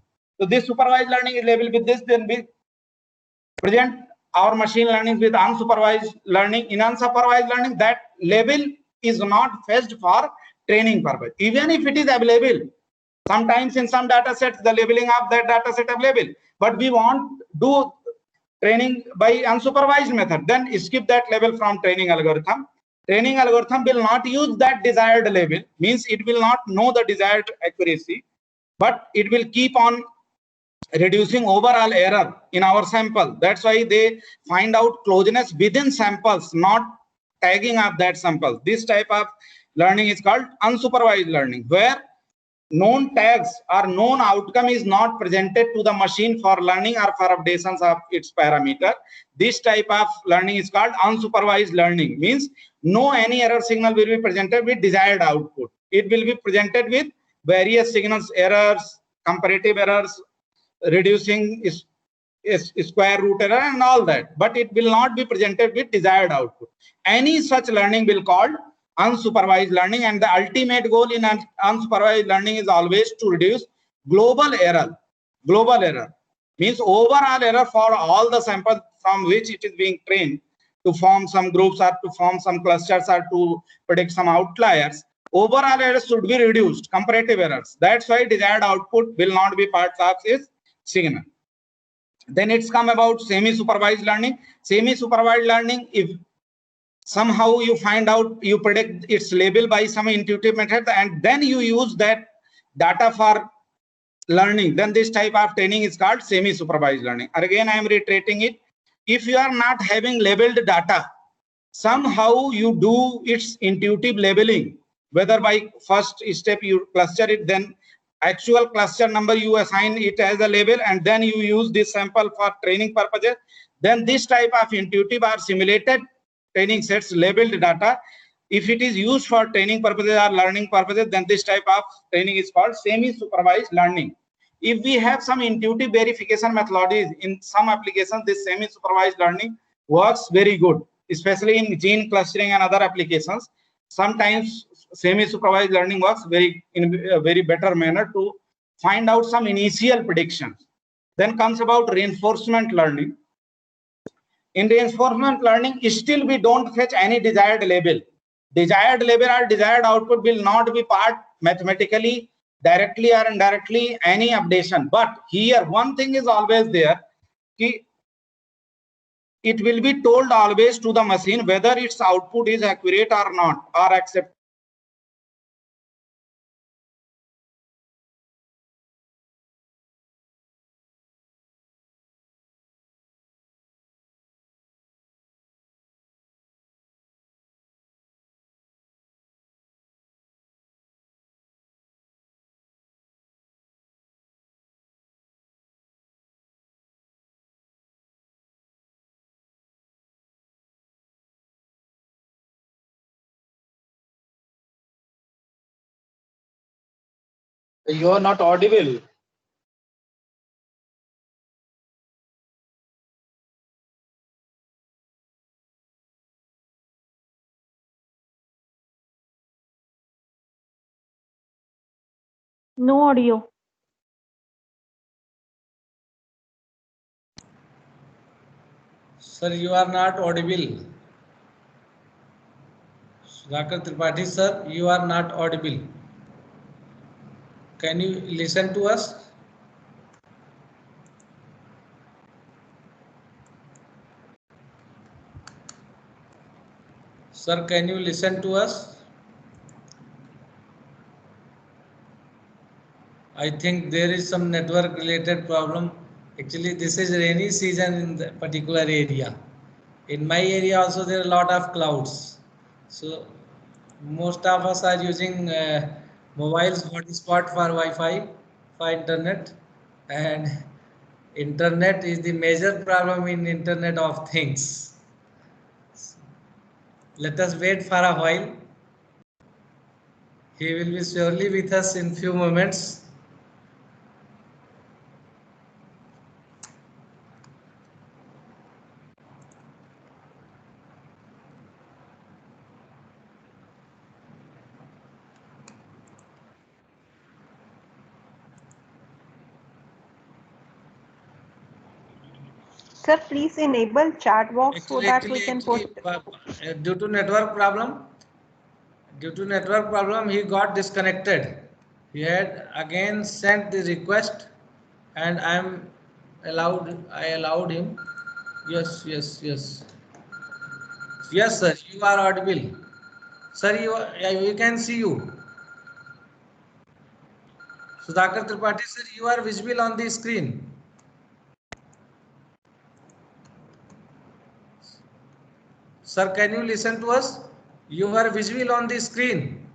So this supervised learning is labeled with this, then we present our machine learning with unsupervised learning. In unsupervised learning, that level is not fetched for training purpose, even if it is available. Sometimes in some data sets, the labeling of that data set available, but we want do training by unsupervised method, then skip that level from training algorithm. Training algorithm will not use that desired level, means it will not know the desired accuracy, but it will keep on reducing overall error in our sample. That's why they find out closeness within samples, not tagging up that sample. This type of learning is called unsupervised learning, where known tags or known outcome is not presented to the machine for learning or for updations of its parameter. This type of learning is called unsupervised learning, means no any error signal will be presented with desired output. It will be presented with various signals, errors, comparative errors, reducing square root error and all that, but it will not be presented with desired output. Any such learning will be called unsupervised learning, and the ultimate goal in unsupervised learning is always to reduce global error. Global error means overall error for all the samples from which it is being trained to form some groups or to form some clusters or to predict some outliers. Overall errors should be reduced, comparative errors. That's why desired output will not be part of its signal. Then it's come about semi-supervised learning. Semi-supervised learning, if somehow you find out, you predict its label by some intuitive method, and then you use that data for learning, then this type of training is called semi-supervised learning. Again, I am reiterating it. If you are not having labeled data, somehow you do its intuitive labeling, whether by first step you cluster it, then actual cluster number you assign it as a label, and then you use this sample for training purposes. Then this type of intuitive or simulated training sets labeled data, if it is used for training purposes or learning purposes, then this type of training is called semi-supervised learning. If we have some intuitive verification methodologies in some applications, this semi-supervised learning works very good, especially in gene clustering and other applications. Sometimes semi-supervised learning works in a very better manner to find out some initial predictions. Then comes about reinforcement learning. In reinforcement learning, still we don't fetch any desired label. Desired label or desired output will not be part mathematically, directly or indirectly, any updation. But here, one thing is always there. It will be told always to the machine whether its output is accurate or not, or accept. You are not audible. No audio. Sir, you are not audible. Sudhakar Tripathi, sir, you are not audible. Can you listen to us? Sir, can you listen to us? I think there is some network related problem. Actually, this is rainy season in the particular area. In my area also there are a lot of clouds. So most of us are using mobiles hotspot for Wi-Fi, for internet, and internet is the major problem in Internet of Things. Let us wait for a while. He will be surely with us in few moments. Sir, please enable chat box so that we can put. Due to network problem, he got disconnected. He had again sent the request, and I allowed him. Yes, sir. You are audible, sir. We can see you. Sudhakar Tripathi, sir, you are visible on the screen. Sir, can you listen to us? You are visible on the screen.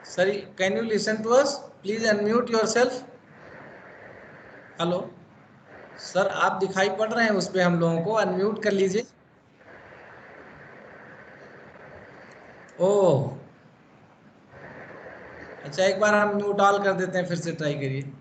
Sir, can you listen to us? Please unmute yourself. Hello sir, आप दिखाई पड़ रहे हैं उस पे हम लोगों को, अनम्यूट कर लीजिए। ओह अच्छा, एक बार हम म्यूट ऑल कर देते हैं, फिर से ट्राई करिए।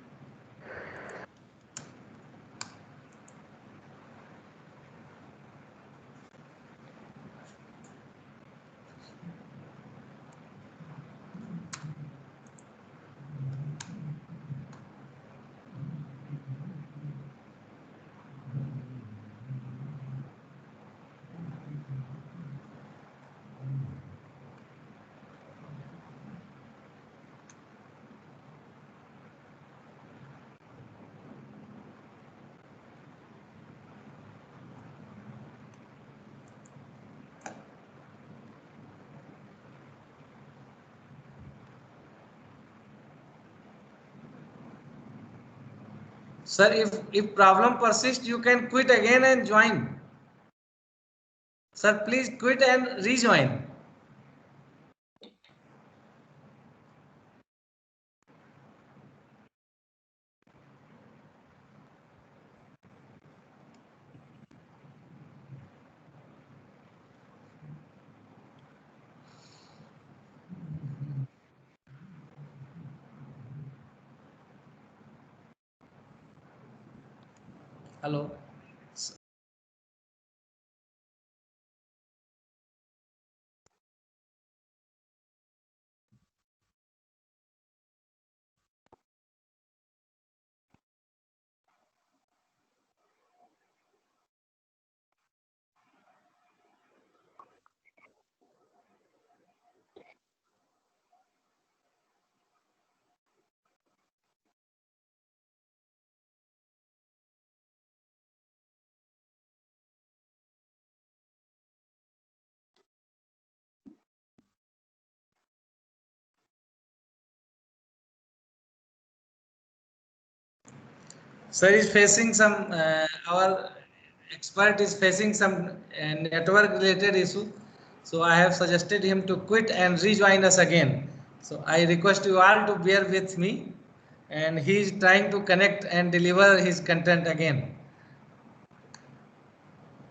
Sir, if problem persists, you can quit again and join. Sir, please quit and rejoin. Hello. Sir is facing some, our expert is facing some network related issue. So I have suggested him to quit and rejoin us again. So I request you all to bear with me, and he is trying to connect and deliver his content again.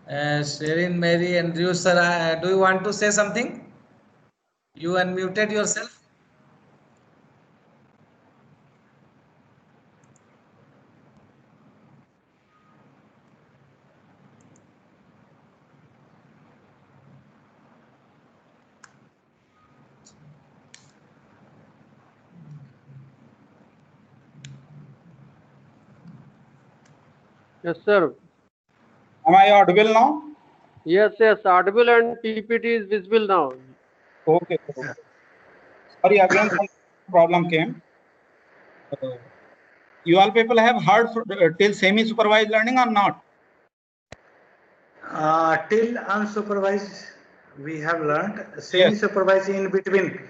Sherin, Mary, and Drew, sir, do you want to say something? You unmuted yourself. Yes, sir. Am I audible now? Yes, yes. Audible and PPT is visible now. Okay. Sorry, again some problem came. You all people have heard till semi-supervised learning or not? Till unsupervised, we have learned. Semi-supervised in between.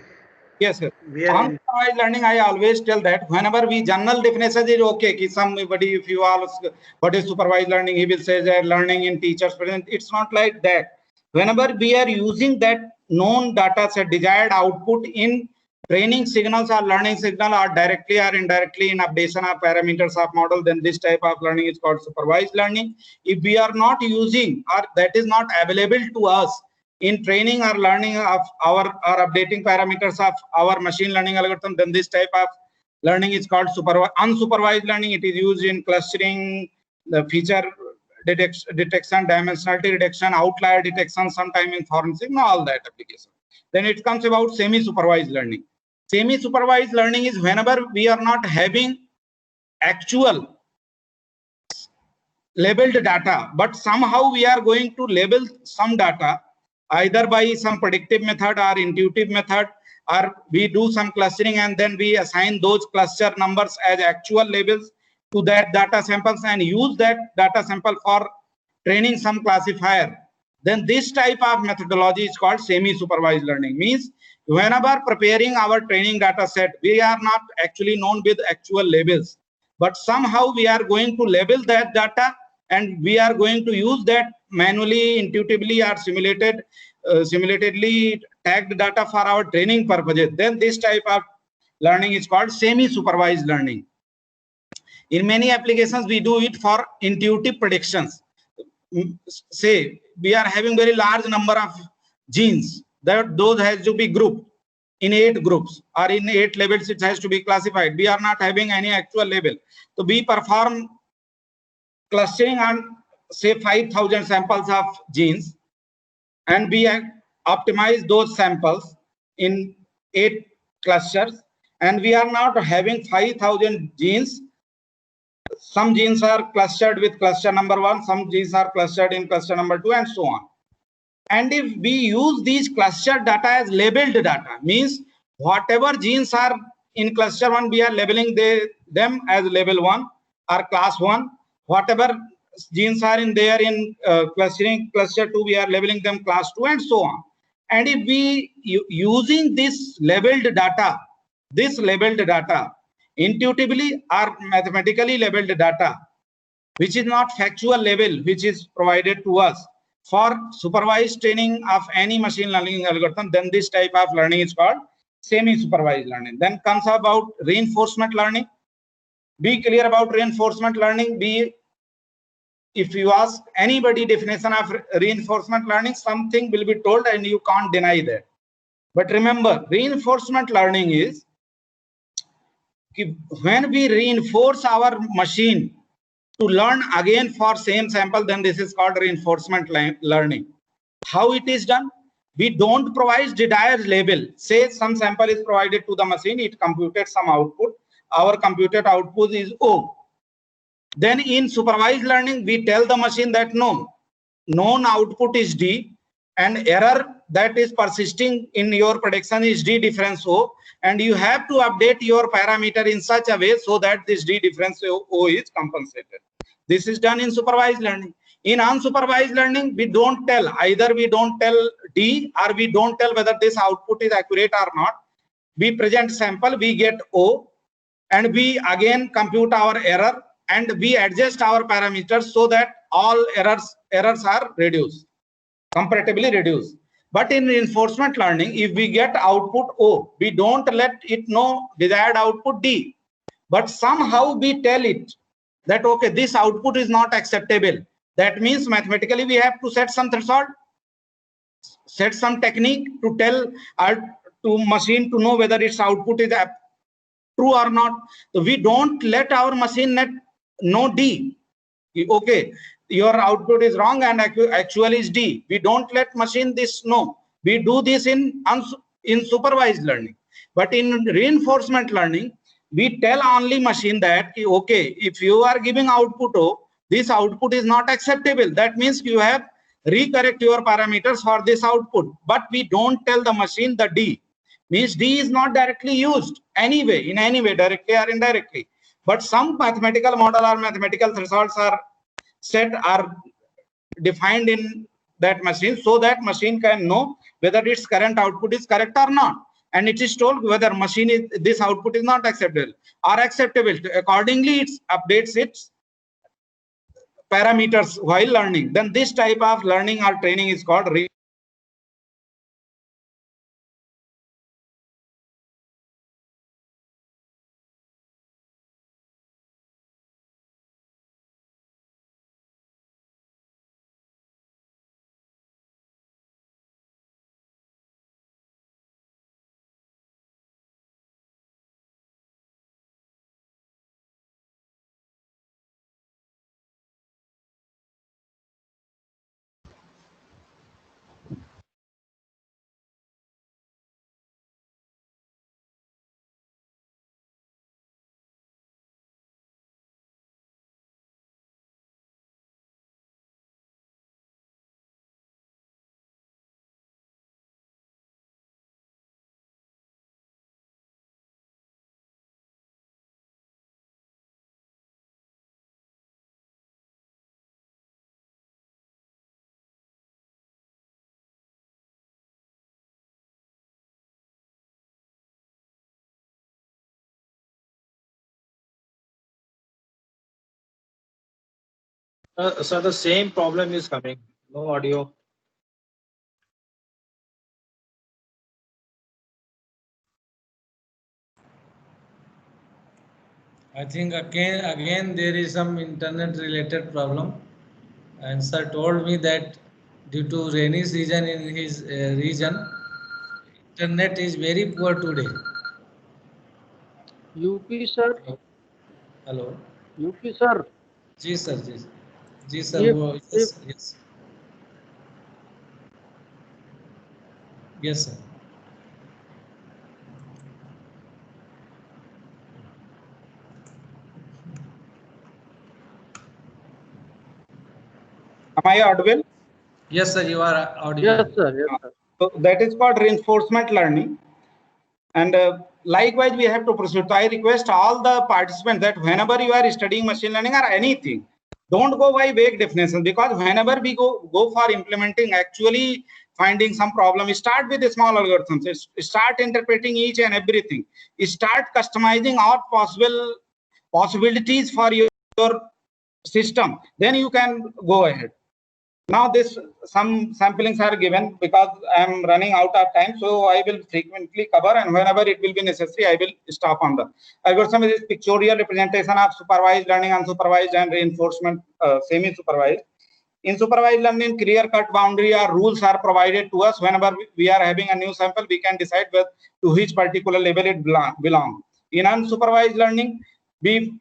Yes, sir. We are in. Unsupervised learning, I always tell that whenever we general definition is okay. Ki somebody, if you ask what is supervised learning, he will say that learning in teachers present. It's not like that. Whenever we are using that known data set, desired output in training signals or learning signal or directly or indirectly in updation or parameters of model, then this type of learning is called supervised learning. If we are not using or that is not available to us in training or learning of our or updating parameters of our machine learning algorithm, then this type of learning is called unsupervised learning. It is used in clustering, the feature detection, dimensionality reduction, outlier detection, sometime in forensic, all that application. Then it comes about semi-supervised learning. Semi-supervised learning is whenever we are not having actual labeled data, but somehow we are going to label some data either by some predictive method or intuitive method, or we do some clustering and then we assign those cluster numbers as actual labels to that data samples and use that data sample for training some classifier. Then this type of methodology is called semi-supervised learning. Means whenever preparing our training data set, we are not actually known with actual labels, but somehow we are going to label that data and we are going to use that manually, intuitively, or simulatedly tagged data for our training purposes. Then this type of learning is called semi-supervised learning. In many applications, we do it for intuitive predictions. Say we are having very large number of genes, that those has to be grouped in 8 groups or in 8 labels. It has to be classified. We are not having any actual label, so we perform clustering on say 5,000 samples of genes, and we optimize those samples in 8 clusters, and we are not having 5,000 genes. Some genes are clustered with cluster number 1, some genes are clustered in cluster number 2, and so on. And if we use these clustered data as labeled data, means whatever genes are in cluster 1, we are labeling them as label 1 or class 1. Whatever genes are in there in cluster 2, we are labeling them class 2, and so on. And if we using this labeled data, intuitively or mathematically labeled data, which is not factual label, which is provided to us for supervised training of any machine learning algorithm, then this type of learning is called semi-supervised learning. Then comes about reinforcement learning. Be clear about reinforcement learning. If you ask anybody definition of reinforcement learning, something will be told and you can't deny that. But remember, reinforcement learning is when we reinforce our machine to learn again for same sample, then this is called reinforcement learning. How it is done? We don't provide desired label. Say some sample is provided to the machine, it computed some output. Our computed output is O. Then in supervised learning, we tell the machine that no, known output is D, and error that is persisting in your prediction is D difference O, and you have to update your parameter in such a way so that this D difference O is compensated. This is done in supervised learning. In unsupervised learning, we don't tell, either we don't tell D or we don't tell whether this output is accurate or not. We present sample, we get O, and we again compute our error and we adjust our parameters so that all errors are reduced, comparatively reduced. But in reinforcement learning, if we get output O, we don't let it know desired output D, but somehow we tell it that, okay, this output is not acceptable. That means mathematically we have to set some threshold, set some technique to tell our machine to know whether its output is true or not. So we don't let our machine know D. Okay, your output is wrong and actually is D. We don't let machine this know. We do this in supervised learning. But in reinforcement learning, we tell only machine that, okay, if you are giving output O, this output is not acceptable. That means you have recorrect your parameters for this output. But we don't tell the machine the D. Means D is not directly used anyway, in any way, directly or indirectly. But some mathematical model or mathematical thresholds are defined in that machine, so that machine can know whether its current output is correct or not. And it is told whether this output is not acceptable or acceptable. Accordingly, it updates its parameters while learning. Then this type of learning or training is called So the same problem is coming. No audio. I think again there is some internet related problem, and sir told me that due to rainy season in his region, internet is very poor today. UP sir. Hello. UP sir. Ji sir, ji sir. Yes sir. Am I audible? Yes sir, you are audible. Yes sir. Yes sir. So that is called reinforcement learning. And likewise, we have to proceed. So I request all the participants that whenever you are studying machine learning or anything, don't go by vague definitions, because whenever we go for implementing, actually finding some problem, start with the small algorithms. Start interpreting each and everything. Start customizing all possible possibilities for your system. Then you can go ahead. Now some samplings are given because I am running out of time, so I will frequently cover, and whenever it will be necessary, I will stop on the algorithm. Is pictorial representation of supervised learning, unsupervised, and reinforcement semi-supervised. In supervised learning, clear-cut boundary or rules are provided to us. Whenever we are having a new sample, we can decide to which particular level it belongs. In unsupervised learning, we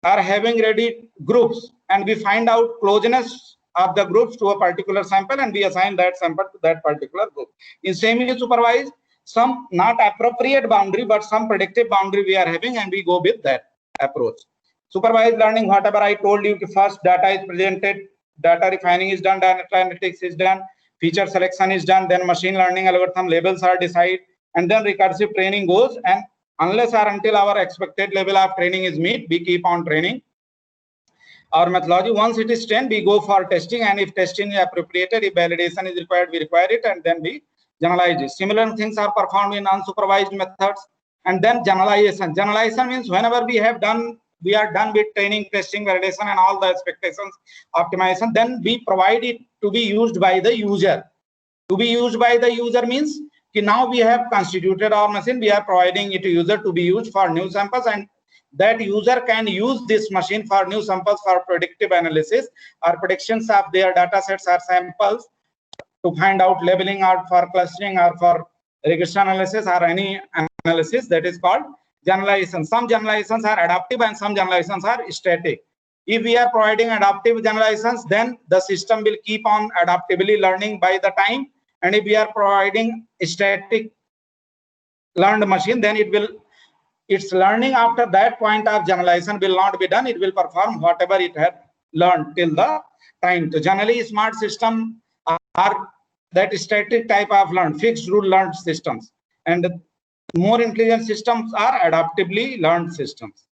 are having ready groups, and we find out closeness of the groups to a particular sample, and we assign that sample to that particular group. In semi-supervised, some not appropriate boundary, but some predictive boundary we are having, and we go with that approach. Supervised learning, whatever I told you, first data is presented, data refining is done, data analytics is done, feature selection is done, then machine learning algorithm labels are decided, and then recursive training goes, and unless or until our expected level of training is met, we keep on training our methodology. Once it is trained, we go for testing, and if testing is appropriated, if validation is required, we require it, and then we generalize it. Similar things are performed in unsupervised methods. And then generalization. Generalization means whenever we have done we are done with training, testing, validation, and all the expectations, optimization, then we provide it to be used by the user. To be used by the user means now we have constituted our machine, we are providing it to user to be used for new samples, and that user can use this machine for new samples for predictive analysis or predictions of their data sets or samples to find out labeling or for clustering or for regression analysis or any analysis. That is called generalization. Some generalizations are adaptive and some generalizations are static. If we are providing adaptive generalizations, then the system will keep on adaptively learning by the time. And if we are providing static learned machine, then its learning after that point of generalization will not be done. It will perform whatever it had learned till the time. So generally, smart systems are that static type of learned, fixed rule learned systems, and more intelligent systems are adaptively learned systems.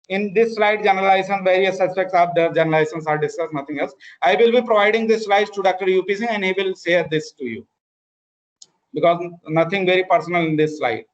In this slide, generalization, various aspects of the generalizations are discussed, nothing else. I will be providing this slides to Dr. UP Singh and he will share this to you, because nothing very personal in this slide.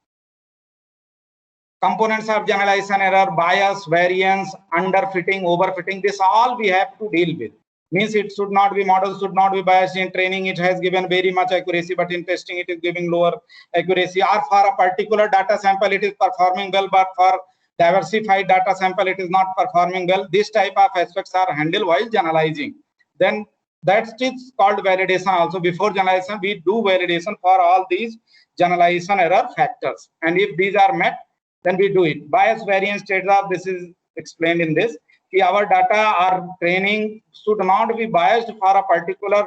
Components of generalization error, bias, variance, underfitting, overfitting, this all we have to deal with. Means it should not be, model should not be biased. In training it has given very much accuracy, but in testing it is giving lower accuracy, or for a particular data sample it is performing well, but for diversified data sample it is not performing well. This type of aspects are handled while generalizing. Then that is called validation. Also before generalization we do validation for all these generalization error factors, and if these are met, then we do it. Bias, variance, trade-off, this is explained in this. Our data or training should not be biased for a particular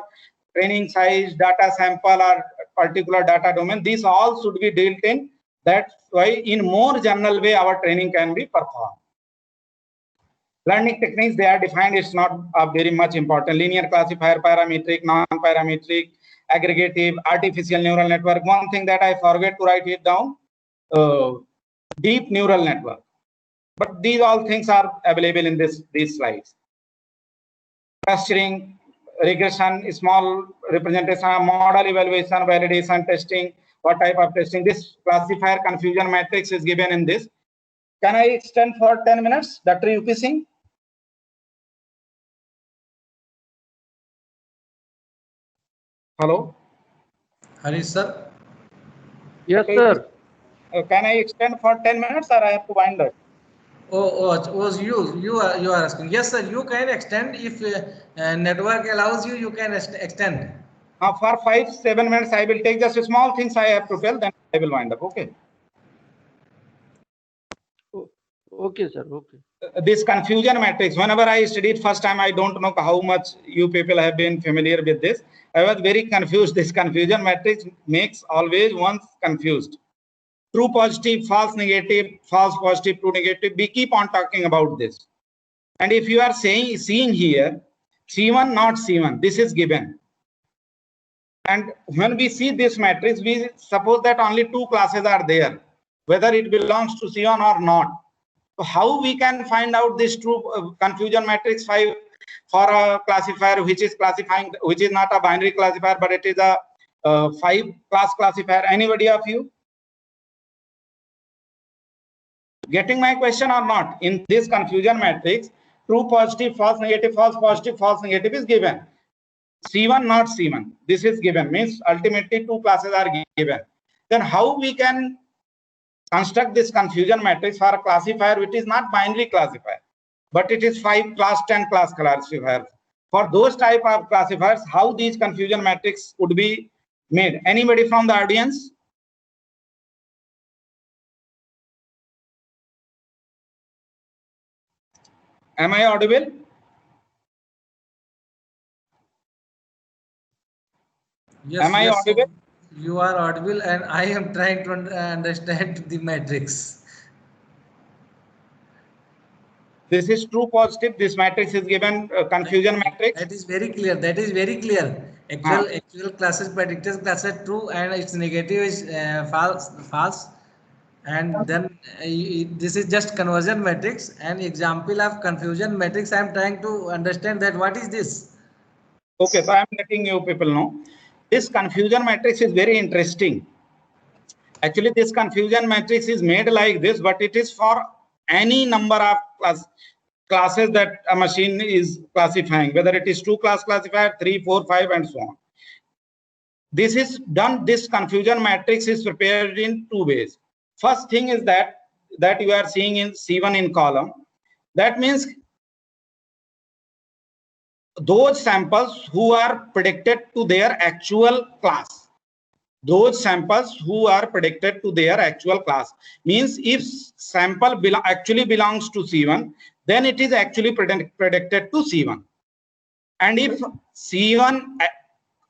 training size, data sample, or particular data domain. These all should be dealt in. That's why in more general way our training can be performed. Learning techniques, they are defined. It's not very much important. Linear classifier, parametric, non-parametric, aggregative, artificial neural network. One thing that I forget to write it down, deep neural network. But these all things are available in these slides. Clustering, regression, small representation, model evaluation, validation, testing, what type of testing. This classifier confusion matrix is given in this. Can I extend for 10 minutes, Dr. UP Singh? Hello? Harish sir? Yes, sir. Can I extend for 10 minutes or I have to wind up? Was you are asking? Yes, sir. You can extend if network allows you. You can extend. For 5-7 minutes, I will take just small things I have to tell. Then I will wind up. Okay. Okay, sir. Okay. This confusion matrix. Whenever I studied first time, I don't know how much you people have been familiar with this. I was very confused. This confusion matrix makes always one confused. True positive, false negative, false positive, true negative. We keep on talking about this. And if you are seeing here, C1 not C1, this is given. And when we see this matrix, we suppose that only two classes are there, whether it belongs to C1 or not. So how we can find out this true confusion matrix 5 for a classifier which is classifying, which is not a binary classifier, but it is a 5-class classifier? Anybody of you getting my question or not? In this confusion matrix, true positive, false negative, false positive, false negative is given. C1 not C1, this is given, means ultimately two classes are given. Then how we can construct this confusion matrix for a classifier which is not binary classifier, but it is 5-class, 10-class classifier? For those type of classifiers, how these confusion matrix would be made? Anybody from the audience? Am I audible? Yes, Am I audible? You are audible, and I am trying to understand the matrix. This is true positive. This matrix is given confusion matrix. That is very clear. That is very clear. Actual classes, predictors classes true, and its negative is false. And then this is just conversion matrix. An example of confusion matrix. I am trying to understand that what is this. Okay, so I am letting you people know. This confusion matrix is very interesting. Actually, this confusion matrix is made like this, but it is for any number of classes that a machine is classifying, whether it is 2-class classifier, 3, 4, 5, and so on. This is done. This confusion matrix is prepared in 2 ways. First thing is that you are seeing in C1 in column. That means those samples who are predicted to their actual class. Those samples who are predicted to their actual class means if sample actually belongs to C1, then it is actually predicted to C1. And if C1,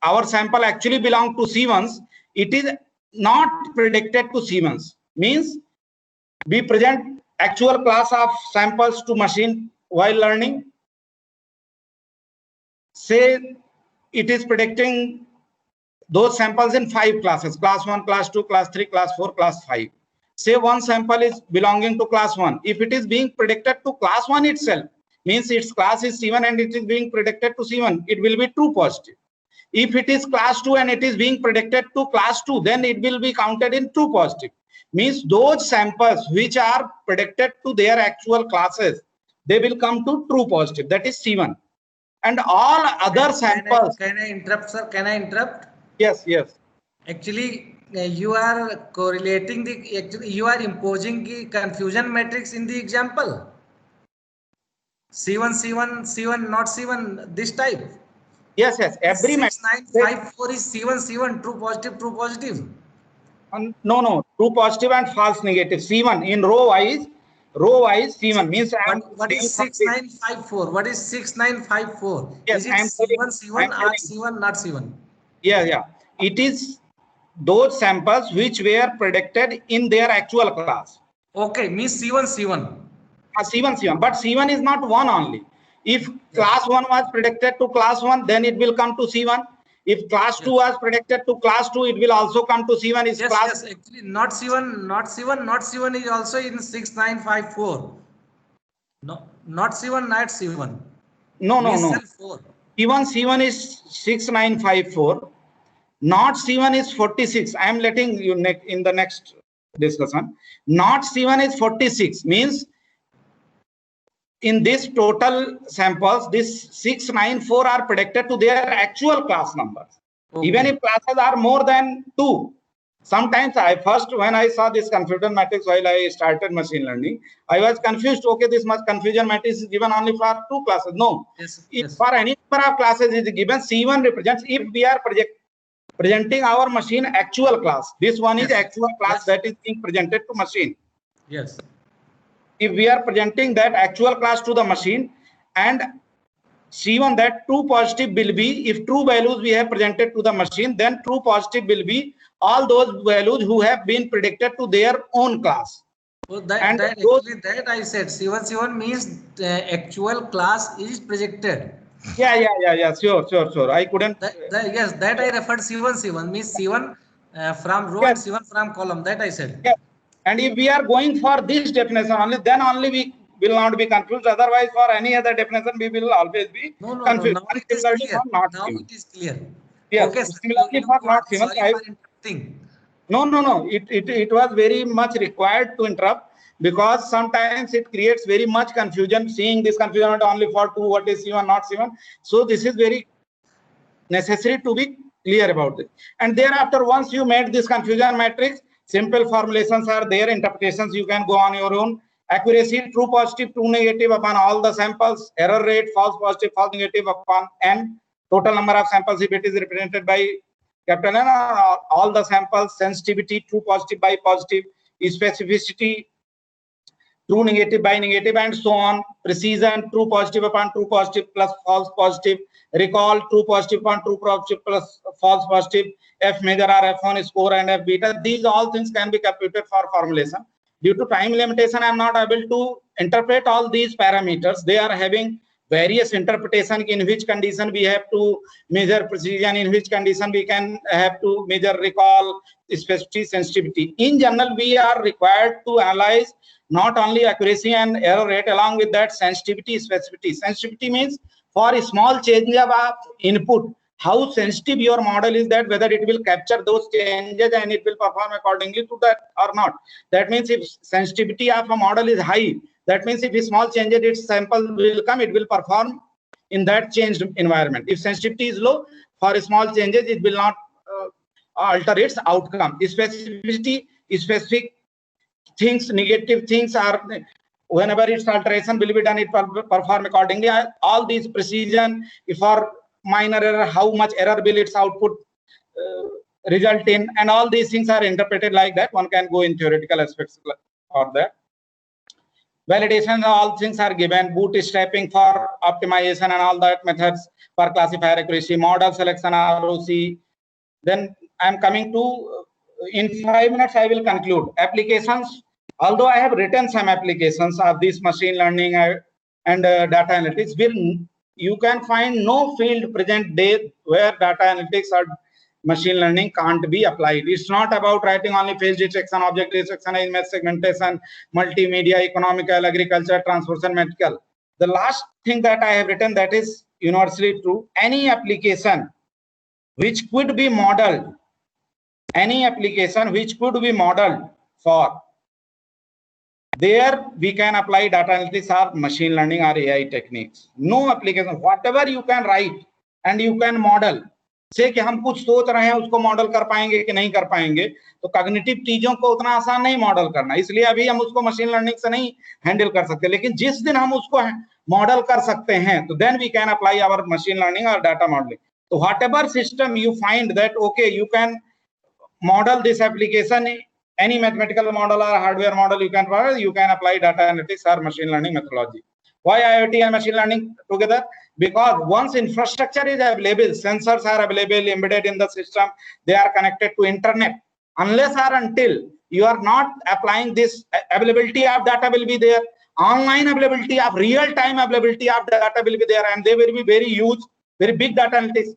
our sample actually belong to C1s, it is not predicted to C1s. Means we present actual class of samples to machine while learning. Say it is predicting those samples in 5 classes, class 1, class 2, class 3, class 4, class 5. Say one sample is belonging to class 1. If it is being predicted to class 1 itself, means its class is C1 and it is being predicted to C1, it will be true positive. If it is class 2 and it is being predicted to class 2, then it will be counted in true positive. Means those samples which are predicted to their actual classes, they will come to true positive, that is C1. And all other samples. Can I interrupt, sir? Can I interrupt? Yes, yes. Actually, you are correlating you are imposing the confusion matrix in the example. C1, C1, C1, not C1, this type. Yes, yes. Every 6954 is C1, C1, true positive, true positive. No, true positive and false negative. C1 in row wise C1 means what is 6954? What is 6954? Yes, is it C1, C1 or C1, not C1? Yeah. It is those samples which were predicted in their actual class. Okay, means C1, C1. C1, but C1 is not 1 only. If class 1 was predicted to class 1, then it will come to C1. If class 2 was predicted to class 2, it will also come to C1. Is class actually not C1, not C1, not C1 is also in 6954. No, not C1, not C1. No. C1 is 6954. Not C1 is 46. I am letting you in the next discussion. Not C1 is 46. Means in this total samples, this 694 are predicted to their actual class numbers. Okay. Even if classes are more than 2. Sometimes when I saw this confusion matrix while I started machine learning, I was confused. Okay, this much confusion matrix is given only for 2 classes. No. If for any number of classes is given, C1 represents if we are presenting our machine actual class. This one is actual class that is being presented to machine. Yes. If we are presenting that actual class to the machine and C1 that true positive will be, if true values we have presented to the machine, then true positive will be all those values who have been predicted to their own class. So that I said C1 means the actual class is projected. Yeah. Sure. I couldn't. Yes, that I referred C1 means C1 from row and C1 from column. That I said. Yeah. And if we are going for this definition only, then only we will not be confused. Otherwise, for any other definition, we will always be confused. Now it is clear. Now it is clear. Yes. Okay, Similarly, for not given. No. It was very much required to interrupt because sometimes it creates very much confusion. Seeing this confusion not only for 2, what is C1, not C1. So this is very necessary to be clear about it. And thereafter, once you made this confusion matrix, simple formulations are there, interpretations you can go on your own. Accuracy, true positive, true negative upon all the samples. Error rate, false positive, false negative upon n. Total number of samples if it is represented by capital N, all the samples. Sensitivity, true positive by positive. Specificity, true negative by negative, and so on. Precision, true positive upon true positive plus false positive. Recall, true positive upon true positive plus false positive. F major or F1 score and F beta. These all things can be computed for formulation. Due to time limitation, I am not able to interpret all these parameters. They are having various interpretation in which condition we have to measure precision, in which condition we can have to measure recall, specificity, sensitivity. In general, we are required to analyze not only accuracy and error rate, along with that sensitivity, specificity. Sensitivity means for a small change of input, how sensitive your model is, that whether it will capture those changes and it will perform accordingly to that or not. That means if sensitivity of a model is high, that means if a small changes, its sample will come, it will perform in that changed environment. If sensitivity is low, for small changes, it will not alter its outcome. Specificity, specific things, negative things are, whenever its alteration will be done, it will perform accordingly. All these precision, if for minor error, how much error will its output result in, and all these things are interpreted like that. One can go in theoretical aspects for that. Validation, all things are given. Bootstrapping for optimization and all that methods for classifier accuracy, model selection, ROC. Then I'm coming to, in 5 minutes, I will conclude. Applications, although I have written some applications of this machine learning and data analytics, you can find no field present day where data analytics or machine learning can't be applied. It's not about writing only face detection, object detection, image segmentation, multimedia, economical, agriculture, transportation, medical. The last thing that I have written, that is universally true. Any application which could be modeled, any application which could be modeled for, there we can apply data analytics or machine learning or AI techniques. No application, whatever you can write and you can model, से कि हम कुछ सोच रहे हैं उसको model कर पाएंगे कि नहीं कर पाएंगे, तो कॉग्निटिव चीजों को उतना आसान नहीं मॉडल करना, इसलिए अभी हम उसको मशीन लर्निंग से नहीं हैंडल कर सकते। लेकिन जिस दिन हम उसको मॉडल कर सकते हैं, तो then we can apply our machine learning और डाटा मॉडलिंग. तो whatever system you find that okay, you can model this application, any mathematical model or hardware model you can apply data analytics or machine learning methodology. Why IoT and machine learning together? Because once infrastructure is available, sensors are available, embedded in the system, they are connected to internet. Unless or until you are not applying this, availability of data will be there, online availability of real-time availability of data will be there, and they will be very huge, very big data analytics.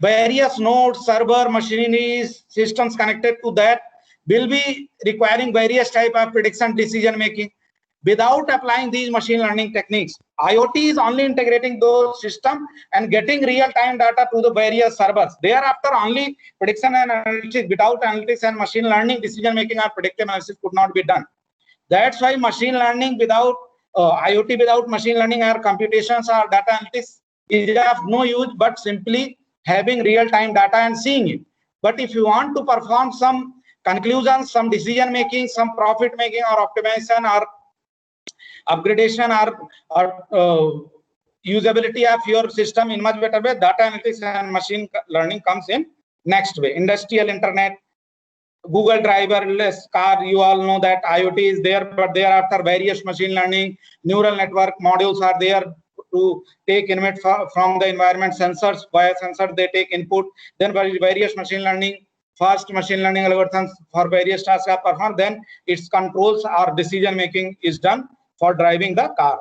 Various nodes, server, machineries, systems connected to that will be requiring various type of prediction decision making. Without applying these machine learning techniques, IoT is only integrating those systems and getting real-time data to the various servers. Thereafter, only prediction and analytics. Without analytics and machine learning, decision making or predictive analysis could not be done. That's why machine learning without IoT, without machine learning or computations or data analytics is of no use, but simply having real-time data and seeing it. But if you want to perform some conclusions, some decision making, some profit making or optimization or upgradation or usability of your system in much better way, data analytics and machine learning comes in next way. Industrial internet, Google driverless car, you all know that IoT is there, but thereafter various machine learning, neural network modules are there to take input from the environment. Sensors, via sensors they take input, then various machine learning, fast machine learning algorithms for various tasks are performed, then its controls or decision making is done for driving the car.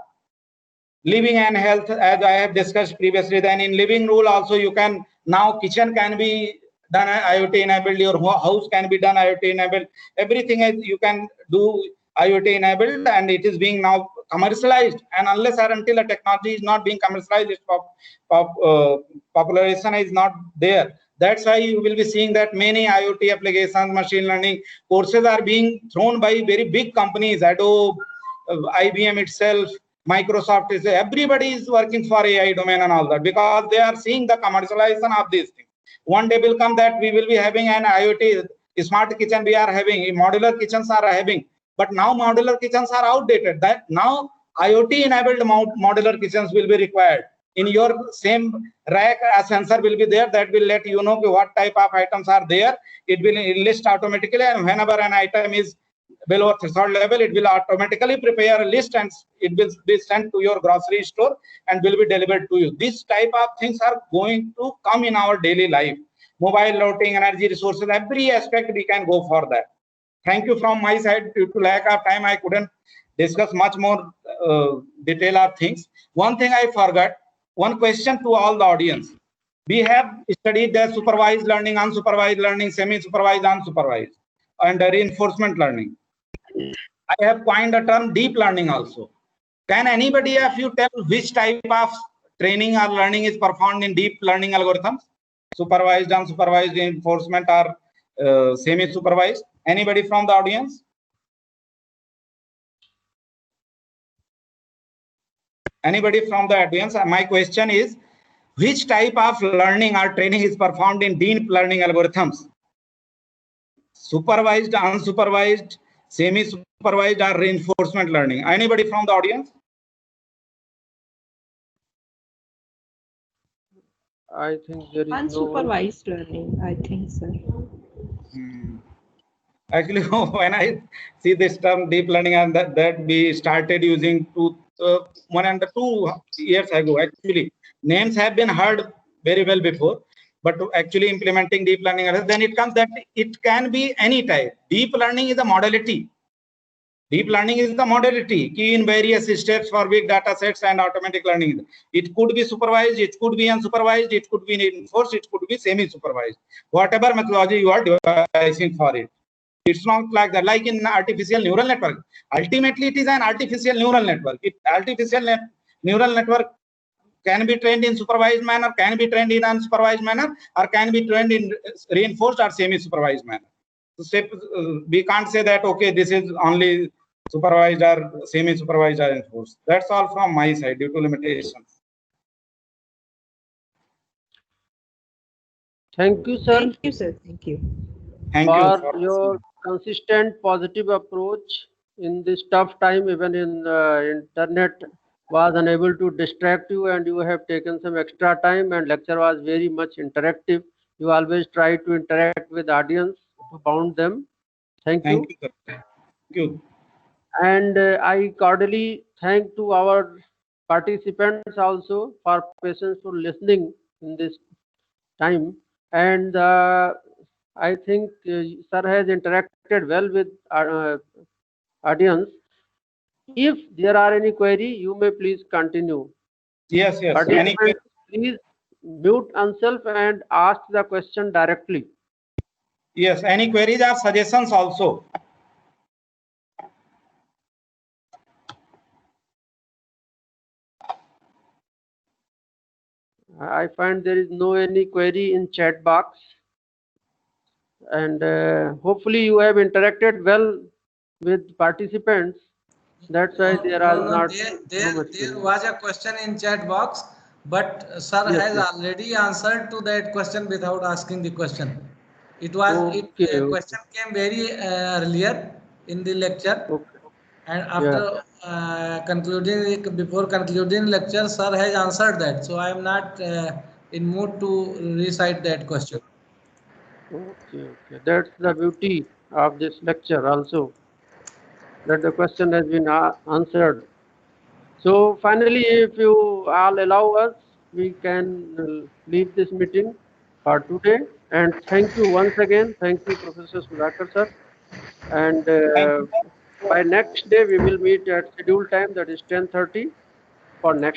Living and health, as I have discussed previously, then in living rule also you can, now kitchen can be done IoT enabled, your house can be done IoT enabled, everything is you can do IoT enabled, and it is being now commercialized. And unless or until a technology is not being commercialized, its popularization is not there. That's why you will be seeing that many IoT applications, machine learning courses are being thrown by very big companies, Adobe, IBM itself, Microsoft, is everybody is working for AI domain and all that, because they are seeing the commercialization of these things. One day will come that we will be having an IoT smart kitchen, we are having modular kitchens are having, but now modular kitchens are outdated. That now IoT enabled modular kitchens will be required. In your same rack, a sensor will be there that will let you know what type of items are there. It will list automatically, and whenever an item is below a threshold level, it will automatically prepare a list and it will be sent to your grocery store and will be delivered to you. This type of things are going to come in our daily life. Mobile routing, energy resources, every aspect we can go for that. Thank you from my side. Due to lack of time, I couldn't discuss much more detail of things. One thing I forgot, one question to all the audience. We have studied the supervised learning, unsupervised learning, semi-supervised, unsupervised, and reinforcement learning. I have coined the term deep learning also. Can anybody of you tell which type of training or learning is performed in deep learning algorithms? supervised, unsupervised reinforcement, or semi-supervised? Anybody from the audience? Anybody from the audience? My question is, which type of learning or training is performed in deep learning algorithms? Supervised, unsupervised, semi-supervised, or reinforcement learning? Anybody from the audience? I think there is no one. Unsupervised learning, I think, sir. Actually, when I see this term deep learning, and that we started using 1 and 2 years ago. Actually, names have been heard very well before, but actually implementing deep learning, then it comes that it can be any type. Deep learning is a modality. Deep learning is the modality key in various steps for big data sets and automatic learning. It could be supervised, it could be unsupervised, it could be reinforced, it could be semi-supervised. Whatever methodology you are devising for it. It's not like that, like in artificial neural network. Ultimately, it is an artificial neural network. Neural network can be trained in supervised manner, can be trained in unsupervised manner, or can be trained in reinforced or semi-supervised manner. So we can't say that, okay, this is only supervised or semi-supervised or enforced. That's all from my side due to limitations. Thank you, sir. Thank you, sir. Thank you. Thank you for your consistent positive approach in this tough time. Even in internet was unable to distract you, and you have taken some extra time, and lecture was very much interactive. You always try to interact with audience to bound them. Thank you. Thank you, sir. Thank you. And I cordially thank to our participants also for patience for listening in this time. And I think sir has interacted well with our audience. If there are any query, you may please continue. Yes, yes. Participants, please mute oneself and ask the question directly. Yes, any queries or suggestions also? I find there is no any query in chat box. And hopefully you have interacted well with participants. That's why there are not there was a question in chat box, but sir Yes, has yes. already answered to that question without asking the question. It was Okay, okay. question came very earlier in the lecture, Okay. and after before concluding lecture, sir has answered that. So I am not in mood to recite that question. Okay, okay. That's the beauty of this lecture also, that the question has been answered. So finally, if you all allow us, we can leave this meeting for today. And thank you once again. Thank you, Professor Sudhakar sir. And by next day, we will meet at scheduled time, that is 10:30 for next